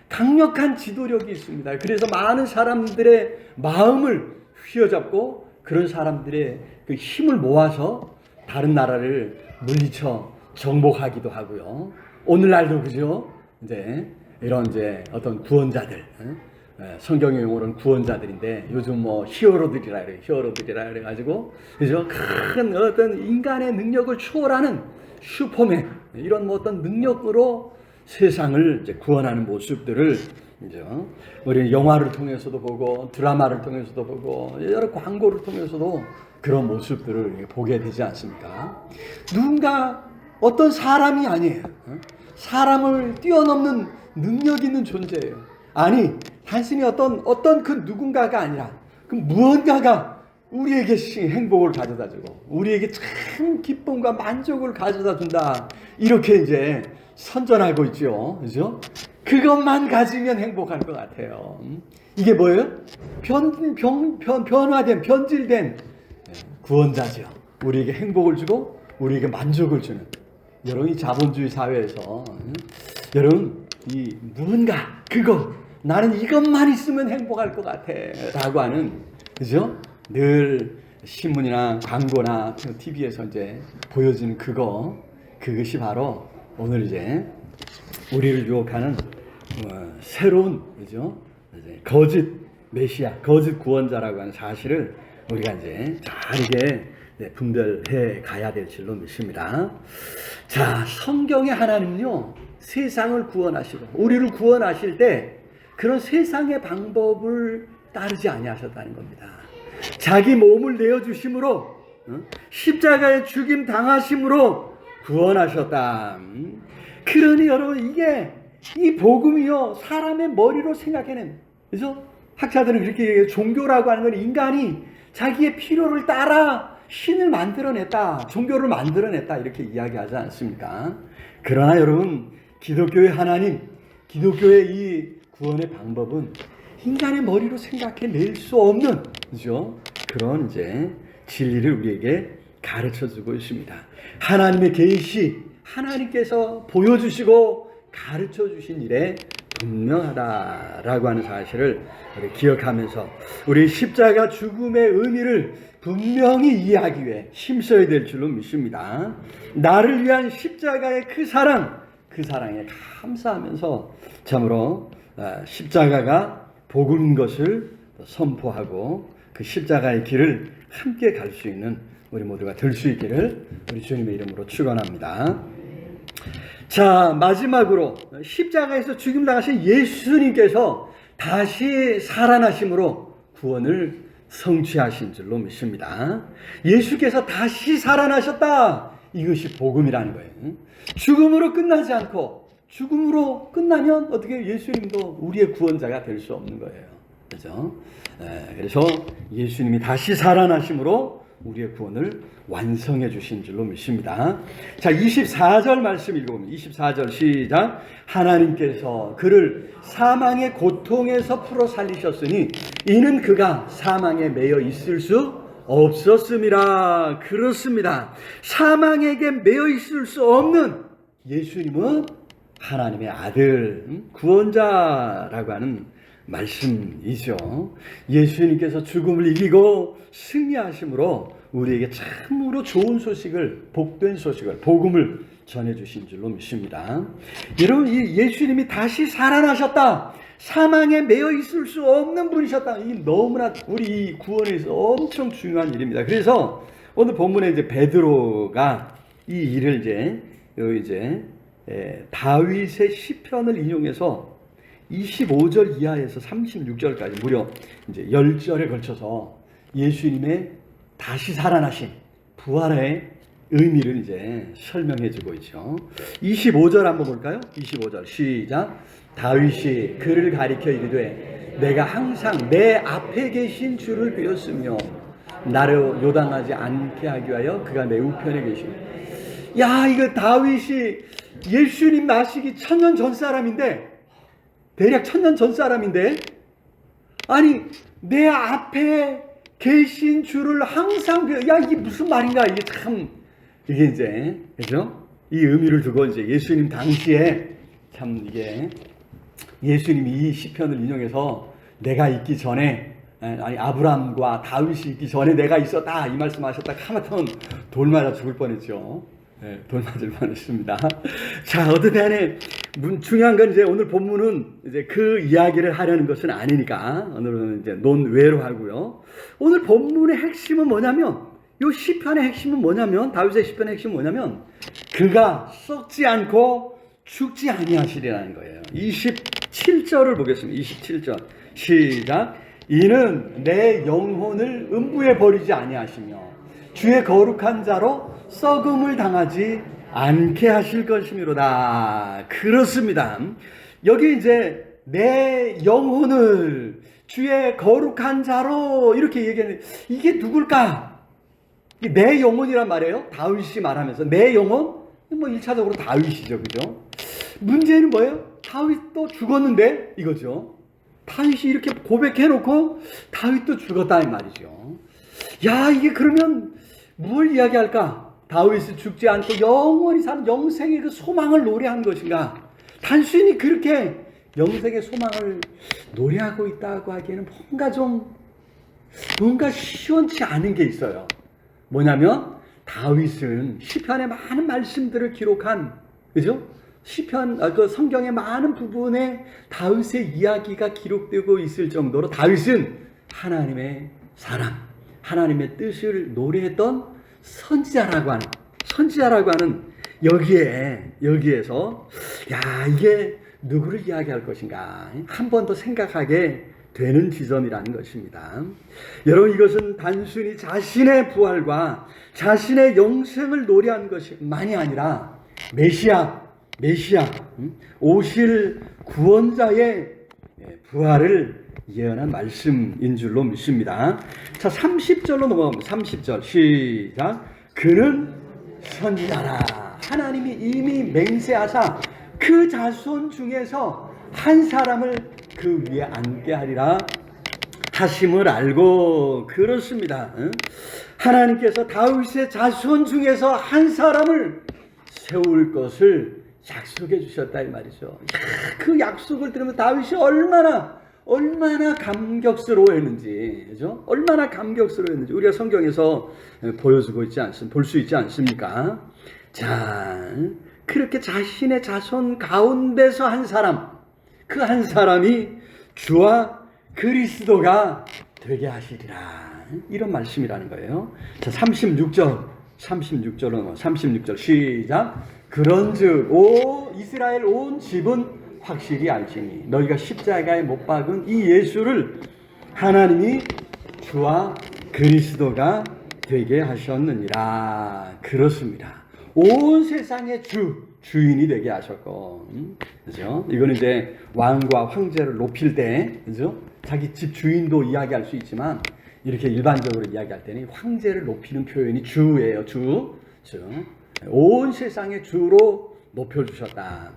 강력한 지도력이 있습니다. 그래서 많은 사람들의 마음을 휘어잡고 그런 사람들의 그 힘을 모아서 다른 나라를 물리쳐 정복하기도 하고요. 오늘날도 그죠? 이제 이런 이제 어떤 구원자들, 성경의 용어로는 구원자들인데 요즘 뭐 히어로들이라 그래가지고 그죠? 큰 어떤 인간의 능력을 초월하는 슈퍼맨, 이런 뭐 어떤 능력으로 세상을 이제 구원하는 모습들을 이제 우리 영화를 통해서도 보고 드라마를 통해서도 보고 여러 광고를 통해서도 그런 모습들을 보게 되지 않습니까? 누군가 어떤 사람이 아니에요. 사람을 뛰어넘는 능력 있는 존재예요. 아니, 단순히 어떤 그 누군가가 아니라 그 무언가가 우리에게 행복을 가져다 주고 우리에게 참 기쁨과 만족을 가져다 준다. 이렇게 이제 선전하고 있죠. 그죠? 그것만 가지면 행복할 것 같아요. 이게 뭐예요? 변화된, 변질된 구원자죠. 우리에게 행복을 주고 우리에게 만족을 주는. 여러분, 이 자본주의 사회에서 여러분, 이 무언가 그거 나는 이것만 있으면 행복할 것 같아 라고 하는, 그죠? 늘 신문이나 광고나 TV에서 이제 보여지는 그것이 바로 오늘 이제 우리를 유혹하는 새로운, 그죠? 이제 거짓 메시아, 거짓 구원자라고 하는 사실을 우리가 이제 다르게 분별해 가야 될 줄로 믿습니다. 자, 성경의 하나님은요 세상을 구원하시고 우리를 구원하실 때 그런 세상의 방법을 따르지 아니하셨다는 겁니다. 자기 몸을 내어주심으로, 십자가에 죽임 당하심으로 구원하셨다. 그러니 여러분, 이 복음이요 사람의 머리로 생각해낸, 그죠? 학자들은 그렇게 얘기해요. 종교라고 하는 건 인간이 자기의 필요를 따라 신을 만들어냈다, 종교를 만들어냈다, 이렇게 이야기하지 않습니까? 그러나 여러분, 기독교의 하나님, 기독교의 이 구원의 방법은 인간의 머리로 생각해낼 수 없는, 그죠? 그런 이제 진리를 우리에게 가르쳐 주고 있습니다. 하나님의 계시, 하나님께서 보여주시고 가르쳐 주신 일에 분명하다라고 하는 사실을 우리 기억하면서 우리 십자가 죽음의 의미를 분명히 이해하기 위해 힘써야 될 줄로 믿습니다. 나를 위한 십자가의 그 사랑, 그 사랑에 감사하면서 참으로 십자가가 복음인 것을 선포하고 그 십자가의 길을 함께 갈 수 있는 우리 모두가 될 수 있기를 우리 주님의 이름으로 축원합니다. 자, 마지막으로 십자가에서 죽임 당하신 예수님께서 다시 살아나심으로 구원을 성취하신 줄로 믿습니다. 예수께서 다시 살아나셨다. 이것이 복음이라는 거예요. 죽음으로 끝나지 않고, 죽음으로 끝나면 어떻게 예수님도 우리의 구원자가 될 수 없는 거예요. 그렇죠? 그래서 예수님이 다시 살아나심으로 우리의 구원을 완성해 주신 줄로 믿습니다. 자, 24절 말씀 읽어보면 24절 시작. 하나님께서 그를 사망의 고통에서 풀어 살리셨으니 이는 그가 사망에 매여 있을 수 없었음이라. 그렇습니다. 사망에게 매여 있을 수 없는 예수님은 하나님의 아들, 구원자라고 하는 말씀이죠. 예수님께서 죽음을 이기고 승리하심으로 우리에게 참으로 좋은 소식을, 복된 소식을, 복음을 전해주신 줄로 믿습니다. 여러분, 이 예수님이 다시 살아나셨다. 사망에 매여 있을 수 없는 분이셨다. 이 너무나 우리 구원에서 엄청 중요한 일입니다. 그래서 오늘 본문에 이제 베드로가 이 일을 이제 다윗의 시편을 인용해서 25절 이하에서 36절까지 무려 이제 10절에 걸쳐서 예수님의 다시 살아나신 부활의 의미를 이제 설명해 주고 있죠. 25절 한번 볼까요? 25절 시작. 다윗이 그를 가리켜 이르되 내가 항상 내 앞에 계신 주를 배웠으며 나를 요당하지 않게 하기 위하여 그가 내 우편에 계시니. 야, 이거 다윗이 예수님 나시기 1000년 전 사람인데, 대략 1000년 전 사람인데, 아니 내 앞에 계신 주를 항상 야, 이게 무슨 말인가? 이게 참, 이게 이제, 그죠? 이 의미를 두고 이제 예수님 당시에 참 이게 예수님이 이 시편을 인용해서 내가 있기 전에, 아니 아브라함과 다윗이 있기 전에 내가 있었다 이 말씀하셨다 하마터면 돌 맞아 죽을 뻔했죠. 네, 돌 맞을 뻔했습니다. 자, 어떤 간에 중요한 건 이제 오늘 본문은 이제 그 이야기를 하려는 것은 아니니까 오늘은 이제 논외로 하고요. 오늘 본문의 핵심은 뭐냐면, 요 시편의 핵심은 뭐냐면, 다윗의 시편의 핵심은 뭐냐면 그가 썩지 않고 죽지 아니하시리라는 거예요. 27절을 보겠습니다. 27절 시작. 이는 내 영혼을 음부에 버리지 아니하시며 주의 거룩한 자로 썩음을 당하지 않게 하실 것이미로다. 그렇습니다. 여기 이제 내 영혼을 주의 거룩한 자로 이렇게 얘기하는, 이게 누굴까? 내 영혼이란 말이에요. 다윗이 말하면서 내 영혼? 뭐 1차적으로 다윗이죠. 그죠? 문제는 뭐예요? 다윗도 죽었는데 이거죠. 다윗이 이렇게 고백해놓고 다윗도 죽었다 이 말이죠. 야, 이게 그러면 뭘 이야기할까? 다윗이 죽지 않고 영원히 사는 영생의 그 소망을 노래한 것인가? 단순히 그렇게 영생의 소망을 노래하고 있다고 하기에는 뭔가 시원치 않은 게 있어요. 뭐냐면 다윗은 시편의 많은 말씀들을 기록한, 그죠? 시편, 그 성경의 많은 부분에 다윗의 이야기가 기록되고 있을 정도로 다윗은 하나님의 사람, 하나님의 뜻을 노래했던 선지자라고 하는 여기에서 야, 이게 누구를 이야기할 것인가 한 번 더 생각하게 되는 지점이라는 것입니다. 여러분, 이것은 단순히 자신의 부활과 자신의 영생을 노래한 것만이 아니라 메시아 오실 구원자의 부활을 예언한 말씀인 줄로 믿습니다. 자, 30절로 넘어갑니다. 30절 시작. 그는 선지자라. 하나님이 이미 맹세하사 그 자손 중에서 한 사람을 그 위에 앉게 하리라 하심을 알고 그렇습니다. 하나님께서 다윗의 자손 중에서 한 사람을 세울 것을 약속해 주셨다 이 말이죠. 그 약속을 들으면 다윗이 얼마나 감격스러워했는지, 그죠? 얼마나 감격스러워했는지 우리가 성경에서 보여주고 있지 않습니까? 볼 수 있지 않습니까? 자, 그렇게 자신의 자손 가운데서 한 사람, 그 한 사람이 주와 그리스도가 되게 하시리라. 이런 말씀이라는 거예요. 자, 36절 시작. 그런즉 오 이스라엘 온 집은 확실히 알지니 너희가 십자가에 못 박은 이 예수를 하나님이 주와 그리스도가 되게 하셨느니라. 그렇습니다. 온 세상의 주인이 되게 하셨고, 그죠? 이거는 이제 왕과 황제를 높일 때, 그죠? 자기 집 주인도 이야기할 수 있지만 이렇게 일반적으로 이야기할 때는 황제를 높이는 표현이 주예요. 주. 온 세상의 주로 높여주셨다.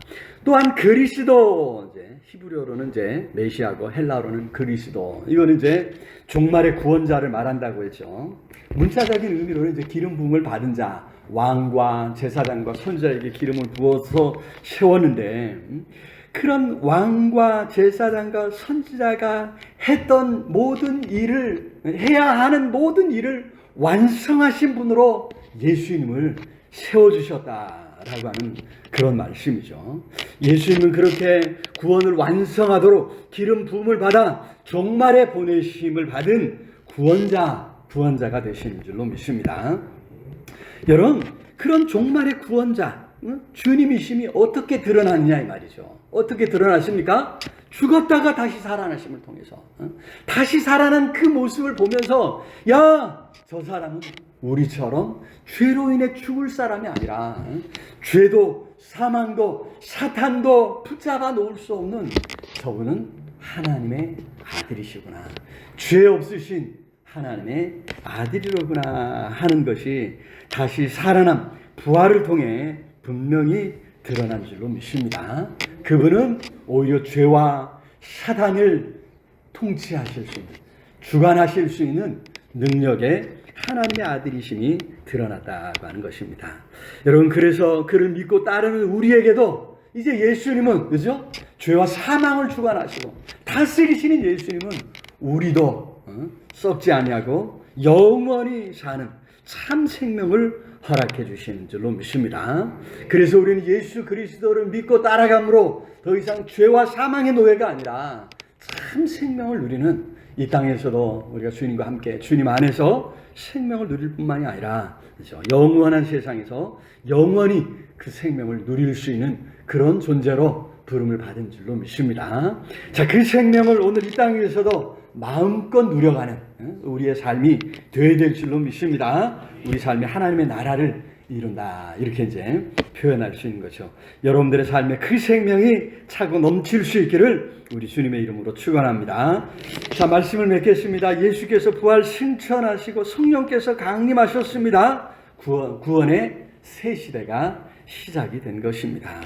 또한 그리스도, 이제 히브리어로는 이제 메시아고 헬라어로는 그리스도. 이거는 이제 종말의 구원자를 말한다고 했죠. 문자적인 의미로는 이제 기름 부음을 받은 자, 왕과 제사장과 선지자에게 기름을 부어서 세웠는데, 그런 왕과 제사장과 선지자가 했던 모든 일을, 해야 하는 모든 일을 완성하신 분으로 예수님을 세워주셨다라고 하는 그런 말씀이죠. 예수님은 그렇게 구원을 완성하도록 기름 부음을 받아 종말에 보내심을 받은 구원자가 되시는 줄로 믿습니다. 여러분, 그런 종말의 구원자, 주님이심이 어떻게 드러났냐 이 말이죠. 어떻게 드러나십니까? 죽었다가 다시 살아나심을 통해서, 다시 살아난 그 모습을 보면서, 야, 저 사람은 우리처럼 죄로 인해 죽을 사람이 아니라 죄도 사망도 사탄도 붙잡아 놓을 수 없는 저분은 하나님의 아들이시구나, 죄 없으신 하나님의 아들이로구나 하는 것이 다시 살아남 부활을 통해 분명히 드러난 줄로 믿습니다. 그분은 오히려 죄와 사단을 통치하실 수 있는, 주관하실 수 있는 능력의 하나님의 아들이심이 드러났다고 하는 것입니다. 여러분, 그래서 그를 믿고 따르는 우리에게도 이제 예수님은, 그죠? 죄와 사망을 주관하시고 다스리시는 예수님은 우리도 썩지 아니하고 영원히 사는 참 생명을 허락해 주시는 줄로 믿습니다. 그래서 우리는 예수 그리스도를 믿고 따라감으로 더 이상 죄와 사망의 노예가 아니라 참 생명을 누리는, 이 땅에서도 우리가 주님과 함께 주님 안에서 생명을 누릴 뿐만이 아니라, 그렇죠? 영원한 세상에서 영원히 그 생명을 누릴 수 있는 그런 존재로 부름을 받은 줄로 믿습니다. 자, 그 생명을 오늘 이 땅에서도 마음껏 누려가는 우리의 삶이 되어야 될 줄로 믿습니다. 우리 삶이 하나님의 나라를 이룬다, 이렇게 이제 표현할 수 있는 거죠. 여러분들의 삶에 그 생명이 차고 넘칠 수 있기를 우리 주님의 이름으로 축원합니다. 자, 말씀을 맺겠습니다. 예수께서 부활 승천하시고 성령께서 강림하셨습니다. 구원의 새 시대가 시작이 된 것입니다.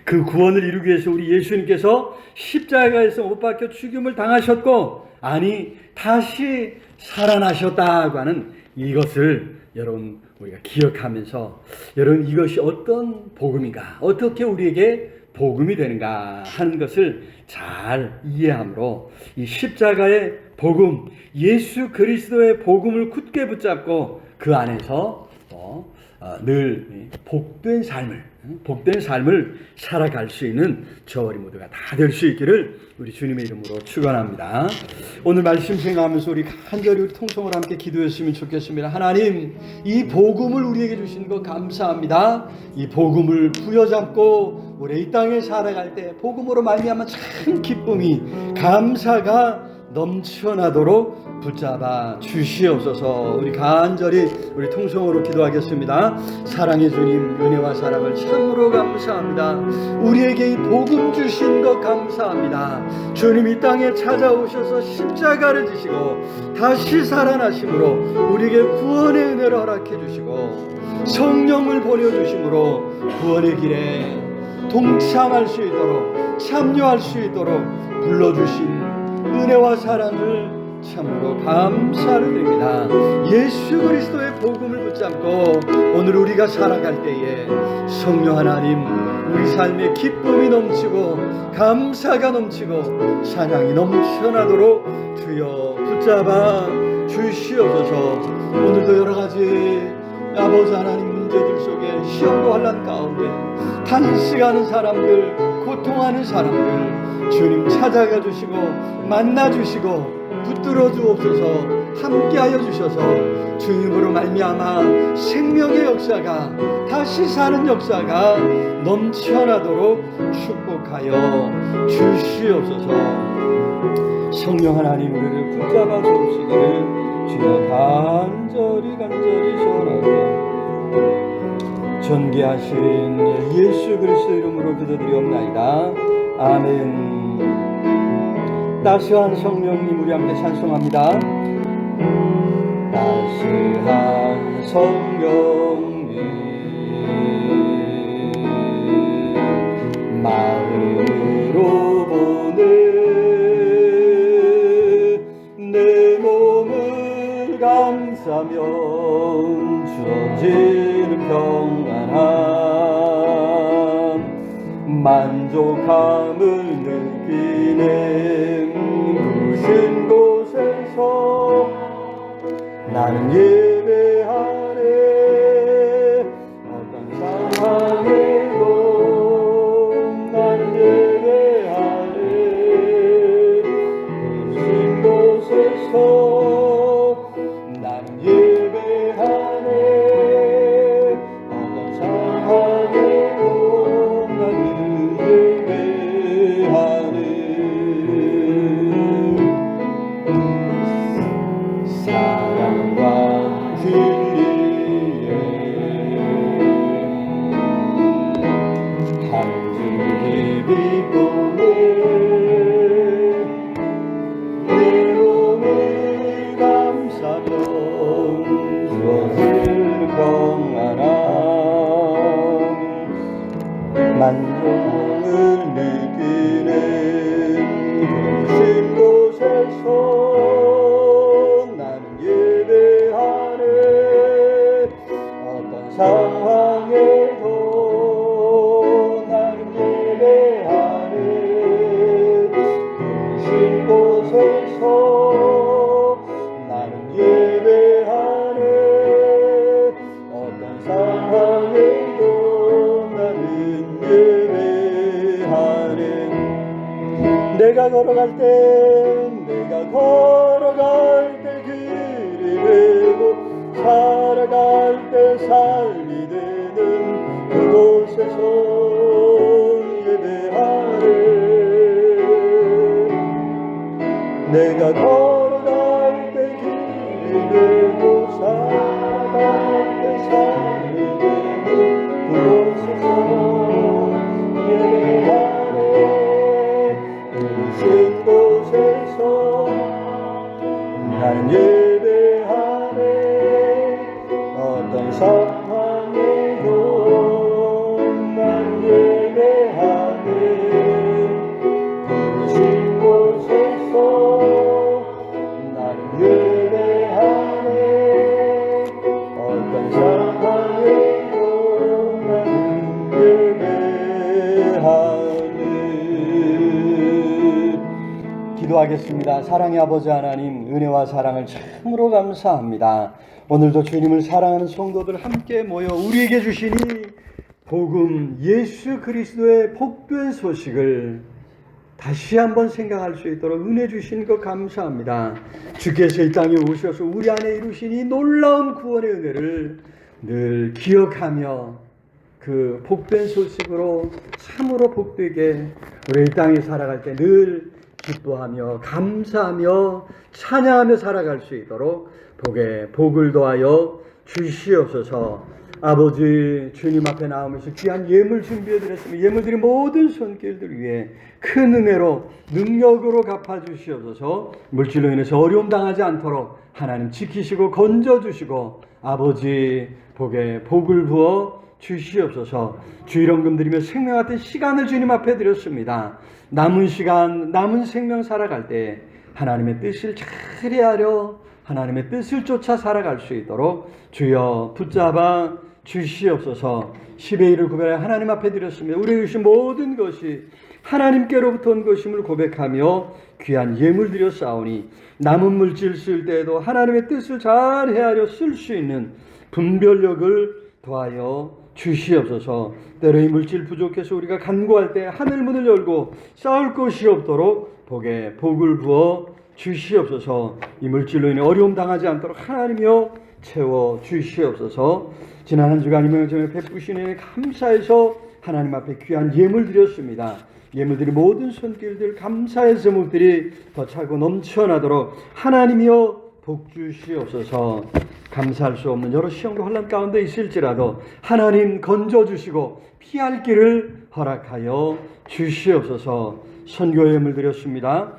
그 구원을 이루기 위해서 우리 예수님께서 십자가에서 못 박혀 죽임을 당하셨고, 아니 다시 살아나셨다고 하는 이것을 여러분 우리가 기억하면서, 여러분 이것이 어떤 복음인가, 어떻게 우리에게 복음이 되는가 하는 것을 잘 이해함으로 이 십자가의 복음, 예수 그리스도의 복음을 굳게 붙잡고 그 안에서 늘 복된 삶을 살아갈 수 있는 저와 우리 모두가 다 될 수 있기를 우리 주님의 이름으로 축원합니다. 오늘 말씀 생각하면서 우리 간절히 우리 통성으로 함께 기도했으면 좋겠습니다. 하나님, 이 복음을 우리에게 주신 것 감사합니다. 이 복음을 부여잡고 우리 이 땅에 살아갈 때 복음으로 말미암아 참 기쁨이, 감사가 넘쳐나도록 붙잡아 주시옵소서. 우리 간절히 우리 통성으로 기도하겠습니다. 사랑의 주님, 은혜와 사랑을 참으로 감사합니다. 우리에게 이 복음 주신 것 감사합니다. 주님 이 땅에 찾아오셔서 십자가를 지시고 다시 살아나심으로 우리에게 구원의 은혜를 허락해 주시고 성령을 보내주심으로 구원의 길에 동참할 수 있도록 참여할 수 있도록 불러주신 은혜와 사랑을 참으로 감사를 드립니다. 예수 그리스도의 복음을 붙잡고 오늘 우리가 살아갈 때에 성령 하나님, 우리 삶에 기쁨이 넘치고 감사가 넘치고 찬양이 넘쳐나도록 주여 붙잡아 주시옵소서. 오늘도 여러 가지 아버지 하나님 문제들 속에 시험과 환난 가운데 탄식하는 사람들, 고통하는 사람들 주님 찾아가 주시고 만나 주시고 붙들어 주옵소서. 함께하여 주셔서 주님으로 말미암아 생명의 역사가, 다시 사는 역사가 넘쳐나도록 축복하여 주시옵소서. 성령 하나님, 우리를 붙잡아 주옵시기를 주여 간절히 소원하고 존귀하신 예수 그리스도 이름으로 기도드리옵나이다. 아멘. 따스한 성령님, 우리 함께 찬송합니다. 따스한 성령님, 마음으로 보내 내 몸을 감싸며 주어지는 평안함, 만족함을 느끼는 부신 곳에서 나는 예배하네. 어떤 상황에도 나는 예배하네. 부신 곳에서 나는 예배하네. 어떤 상황에도 나는 예배하네. 사랑과 진리에 한줄기 빛보네 내 몸을 감싸며 주어지는 평안함, 만족을 느끼는 부신 곳에서 나는 예배하네. 어떤 상황에도 나는 예배하네. 부신 곳에서 나는 예배하네. 어떤 상황에도 나는 예배하네. 내가 걸어갈 때 길이 되고 살아갈 때 삶이 되는 그곳에서 예배하네. 내가 걸어갈 때 길이 되고 살아갈 때 삶이 되는 그곳에서 예배하네. 무슨 곳에서 나는 예배하네. 어떤 상황에도 나는 예배하네. 부신 곳에서 나는 예배하네. 어떤 상황에도 나는 예배하네. 기도하겠습니다. 사랑의 아버지 하나님, 은혜와 사랑을 참으로 감사합니다. 오늘도 주님을 사랑하는 성도들 함께 모여 우리에게 주시니 복음, 예수 그리스도의 복된 소식을 다시 한번 생각할 수 있도록 은혜 주신 것 감사합니다. 주께서 이 땅에 오셔서 우리 안에 이루신 이 놀라운 구원의 은혜를 늘 기억하며 그 복된 소식으로 참으로 복되게 우리 이 땅에 살아갈 때 늘 기뻐하며 감사하며 찬양하며 살아갈 수 있도록 복을 더하여 주시옵소서. 아버지, 주님 앞에 나오면서 귀한 예물 준비해 드렸으면 예물들이 모든 손길들 위해 큰 은혜로 능력으로 갚아 주시옵소서. 물질로 인해서 어려움 당하지 않도록 하나님 지키시고 건져 주시고 아버지 복을 부어 주시옵소서. 주일원금 드리며 생명 같은 시간을 주님 앞에 드렸습니다. 남은 시간, 남은 생명 살아갈 때 하나님의 뜻을 잘 헤아려 하나님의 뜻을 쫓아 살아갈 수 있도록 주여 붙잡아 주시옵소서. 10의 1을 구별하여 하나님 앞에 드렸으며 우리에게 주신 모든 것이 하나님께로부터 온 것임을 고백하며 귀한 예물 드려 싸우니 남은 물질 쓸 때에도 하나님의 뜻을 잘 헤아려 쓸 수 있는 분별력을 더하여 주시옵소서. 때로 이 물질 부족해서 우리가 간구할 때 하늘 문을 열고 싸울 것이 없도록 복에 복을 부어 주시옵소서. 이 물질로 인해 어려움 당하지 않도록 하나님이여 채워 주시옵소서. 지난 한 주간 이명점에 베푸신 은혜 감사해서 하나님 앞에 귀한 예물 드렸습니다. 예물들이 모든 손길들 감사의 제목들이 더 차고 넘쳐나도록 하나님이여 복 주시옵소서. 감사할 수 없는 여러 시험과 혼란 가운데 있을지라도 하나님 건져주시고 피할 길을 허락하여 주시옵소서. 선교 예물 드렸습니다.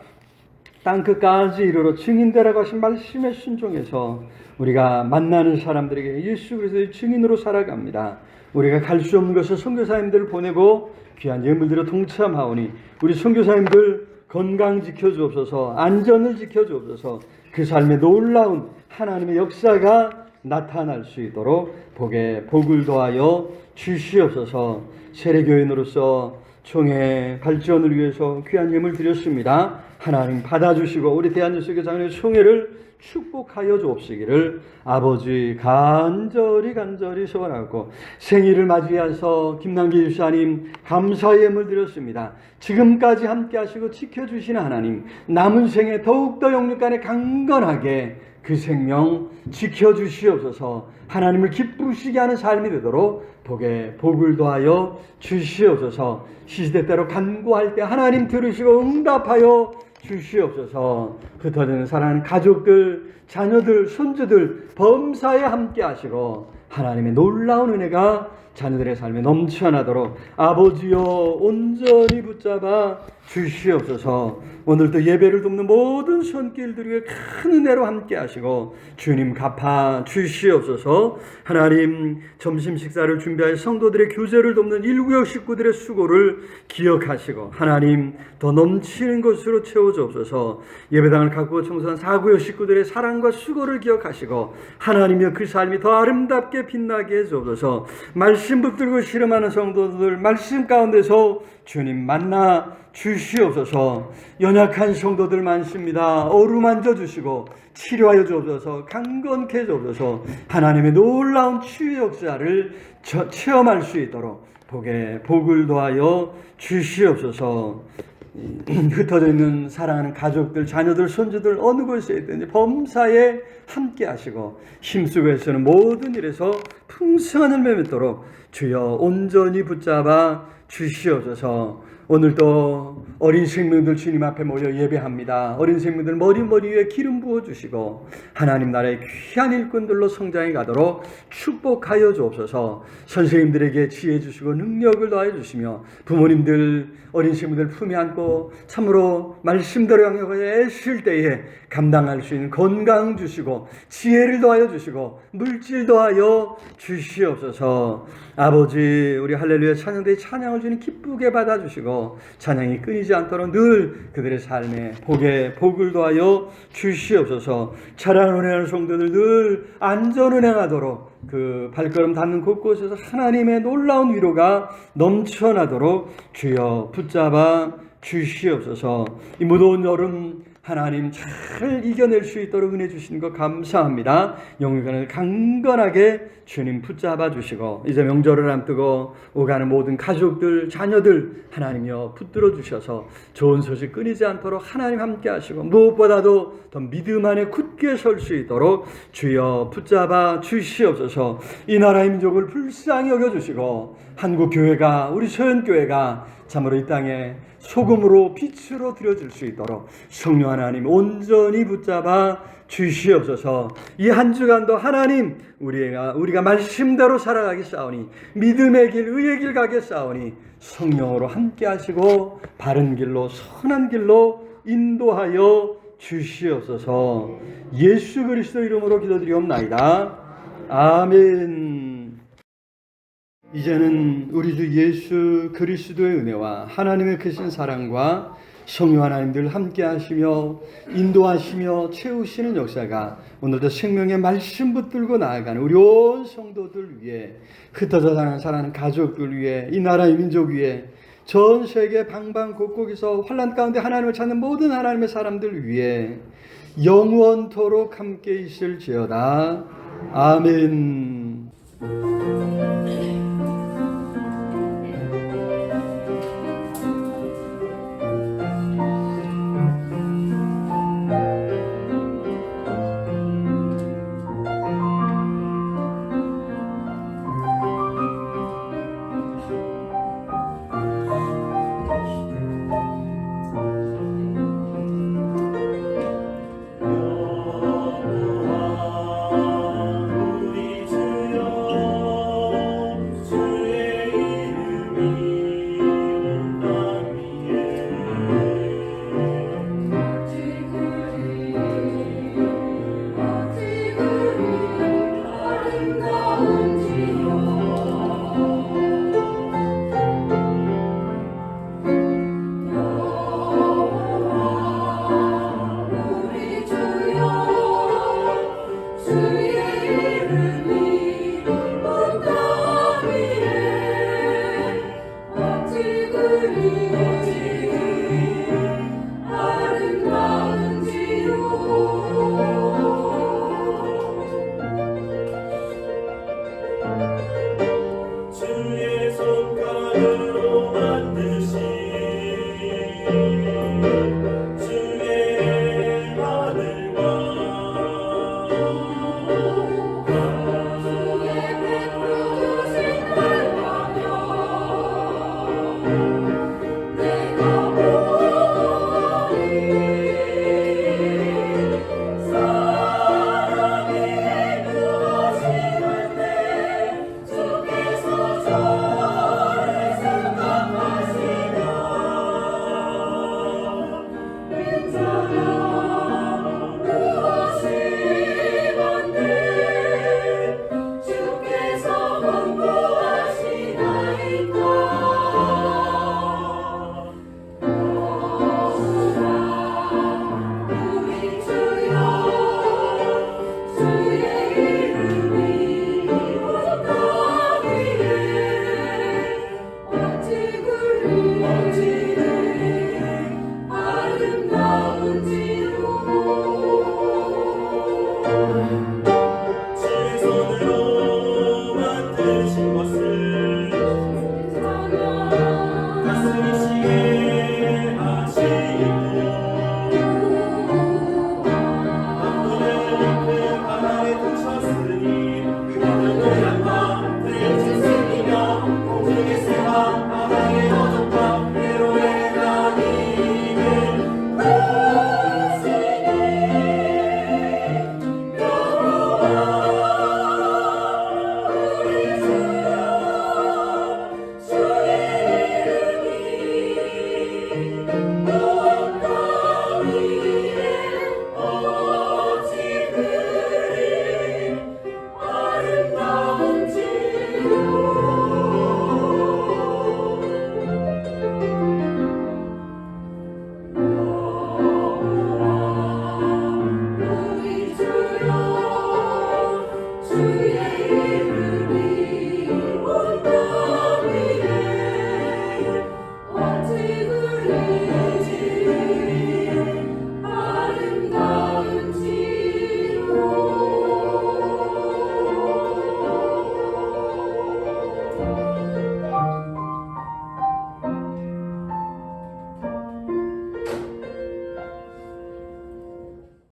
땅끝까지 이르러 증인되라고 하신 말씀에 순종해서 우리가 만나는 사람들에게 예수 그리스도의 증인으로 살아갑니다. 우리가 갈 수 없는 것을 선교사님들을 보내고 귀한 예물들을 동참하오니 우리 선교사님들 건강 지켜주옵소서. 안전을 지켜주옵소서. 그 삶에 놀라운 하나님의 역사가 나타날 수 있도록 복에 복을 더하여 주시옵소서. 세례교인으로서 총회 발전을 위해서 귀한 예물 드렸습니다. 하나님 받아주시고 우리 대한예수교 장로의 총회를 축복하여 주옵시기를 아버지 간절히 소원하고, 생일을 맞이해서 김남기 집사님 감사의 예물 드렸습니다. 지금까지 함께 하시고 지켜주시는 하나님, 남은 생에 더욱더 영육간에 강건하게 그 생명 지켜주시옵소서. 하나님을 기쁘시게 하는 삶이 되도록 복에 복을 더하여 주시옵소서. 시시때때로 간구할 때 하나님 들으시고 응답하여 주시옵소서. 흩어지는 사랑하는 가족들, 자녀들, 손주들 범사에 함께 하시고 하나님의 놀라운 은혜가 자녀들의 삶에 넘쳐나도록 아버지여 온전히 붙잡아 주시옵소서. 오늘도 예배를 돕는 모든 손길들 위에 큰 은혜로 함께 하시고 주님 갚아 주시옵소서. 하나님 점심 식사를 준비할 성도들의 교제를 돕는 1구역 식구들의 수고를 기억하시고 하나님 더 넘치는 것으로 채워주옵소서. 예배당을 가꾸어 청소한 4구역 식구들의 사랑과 수고를 기억하시고 하나님이여 그 삶이 더 아름답게 빛나게 해주옵소서. 말씀 붙들고 실험하는 성도들 말씀 가운데서 주님 만나 주시옵소서. 연약한 성도들 많습니다. 어루만져 주시고 치료하여 주옵소서. 강건케 해주옵소서. 하나님의 놀라운 치유 역사를 체험할 수 있도록 복에 복을 더하여 주시옵소서. 흩어져 있는 사랑하는 가족들, 자녀들, 손주들 어느 곳에 있든지 범사에 함께 하시고 힘쓰고 애쓰는 모든 일에서 풍성한 열매 맺도록 주여 온전히 붙잡아 주시옵소서. 오늘도 어린 생명들 주님 앞에 모여 예배합니다. 어린 생명들 머리 위에 기름 부어주시고 하나님 나라의 귀한 일꾼들로 성장해 가도록 축복하여 주옵소서. 선생님들에게 지혜 주시고 능력을 더하여 주시며 부모님들 어린 생명들 품에 안고 참으로 말씀대로 양육하여 애쓸 때에 감당할 수 있는 건강 주시고 지혜를 더하여 주시고 물질 더하여 주시옵소서. 아버지 우리 할렐루야 찬양대의 찬양을 주님 기쁘게 받아주시고 찬양이 끊이지 않도록 늘 그들의 삶에 복에 복을 더하여 주시옵소서. 차량 운행하는 성도들 늘 안전 운행하도록 그 발걸음 닿는 곳곳에서 하나님의 놀라운 위로가 넘쳐나도록 주여 붙잡아 주시옵소서. 이 무더운 여름 하나님 잘 이겨낼 수 있도록 은혜 주시는 것 감사합니다. 영육간을 강건하게 주님 붙잡아 주시고 이제 명절을 앞두고 오가는 모든 가족들, 자녀들 하나님이여 붙들어 주셔서 좋은 소식 끊이지 않도록 하나님 함께 하시고 무엇보다도 더 믿음 안에 굳게 설 수 있도록 주여 붙잡아 주시옵소서. 이 나라의 민족을 불쌍히 여겨주시고 한국교회가 우리 소연교회가 참으로 이 땅에 소금으로 빛으로 드려질 수 있도록 성령 하나님 온전히 붙잡아 주시옵소서. 이 한 주간도 하나님 우리가 말씀대로 살아가겠사오니 믿음의 길 의의 길 가겠사오니 성령으로 함께 하시고 바른 길로 선한 길로 인도하여 주시옵소서. 예수 그리스도 이름으로 기도드리옵나이다. 아멘. 이제는 우리 주 예수 그리스도의 은혜와 하나님의 크신 사랑과 성령 하나님들 함께 하시며 인도하시며 채우시는 역사가 오늘도 생명의 말씀 붙들고 나아가는 우리 온 성도들 위해, 흩어져 사는 가족들 위해, 이 나라의 민족 위해, 전 세계 방방곡곡에서 환난 가운데 하나님을 찾는 모든 하나님의 사람들 위해 영원토록 함께 있을지어다. 아멘.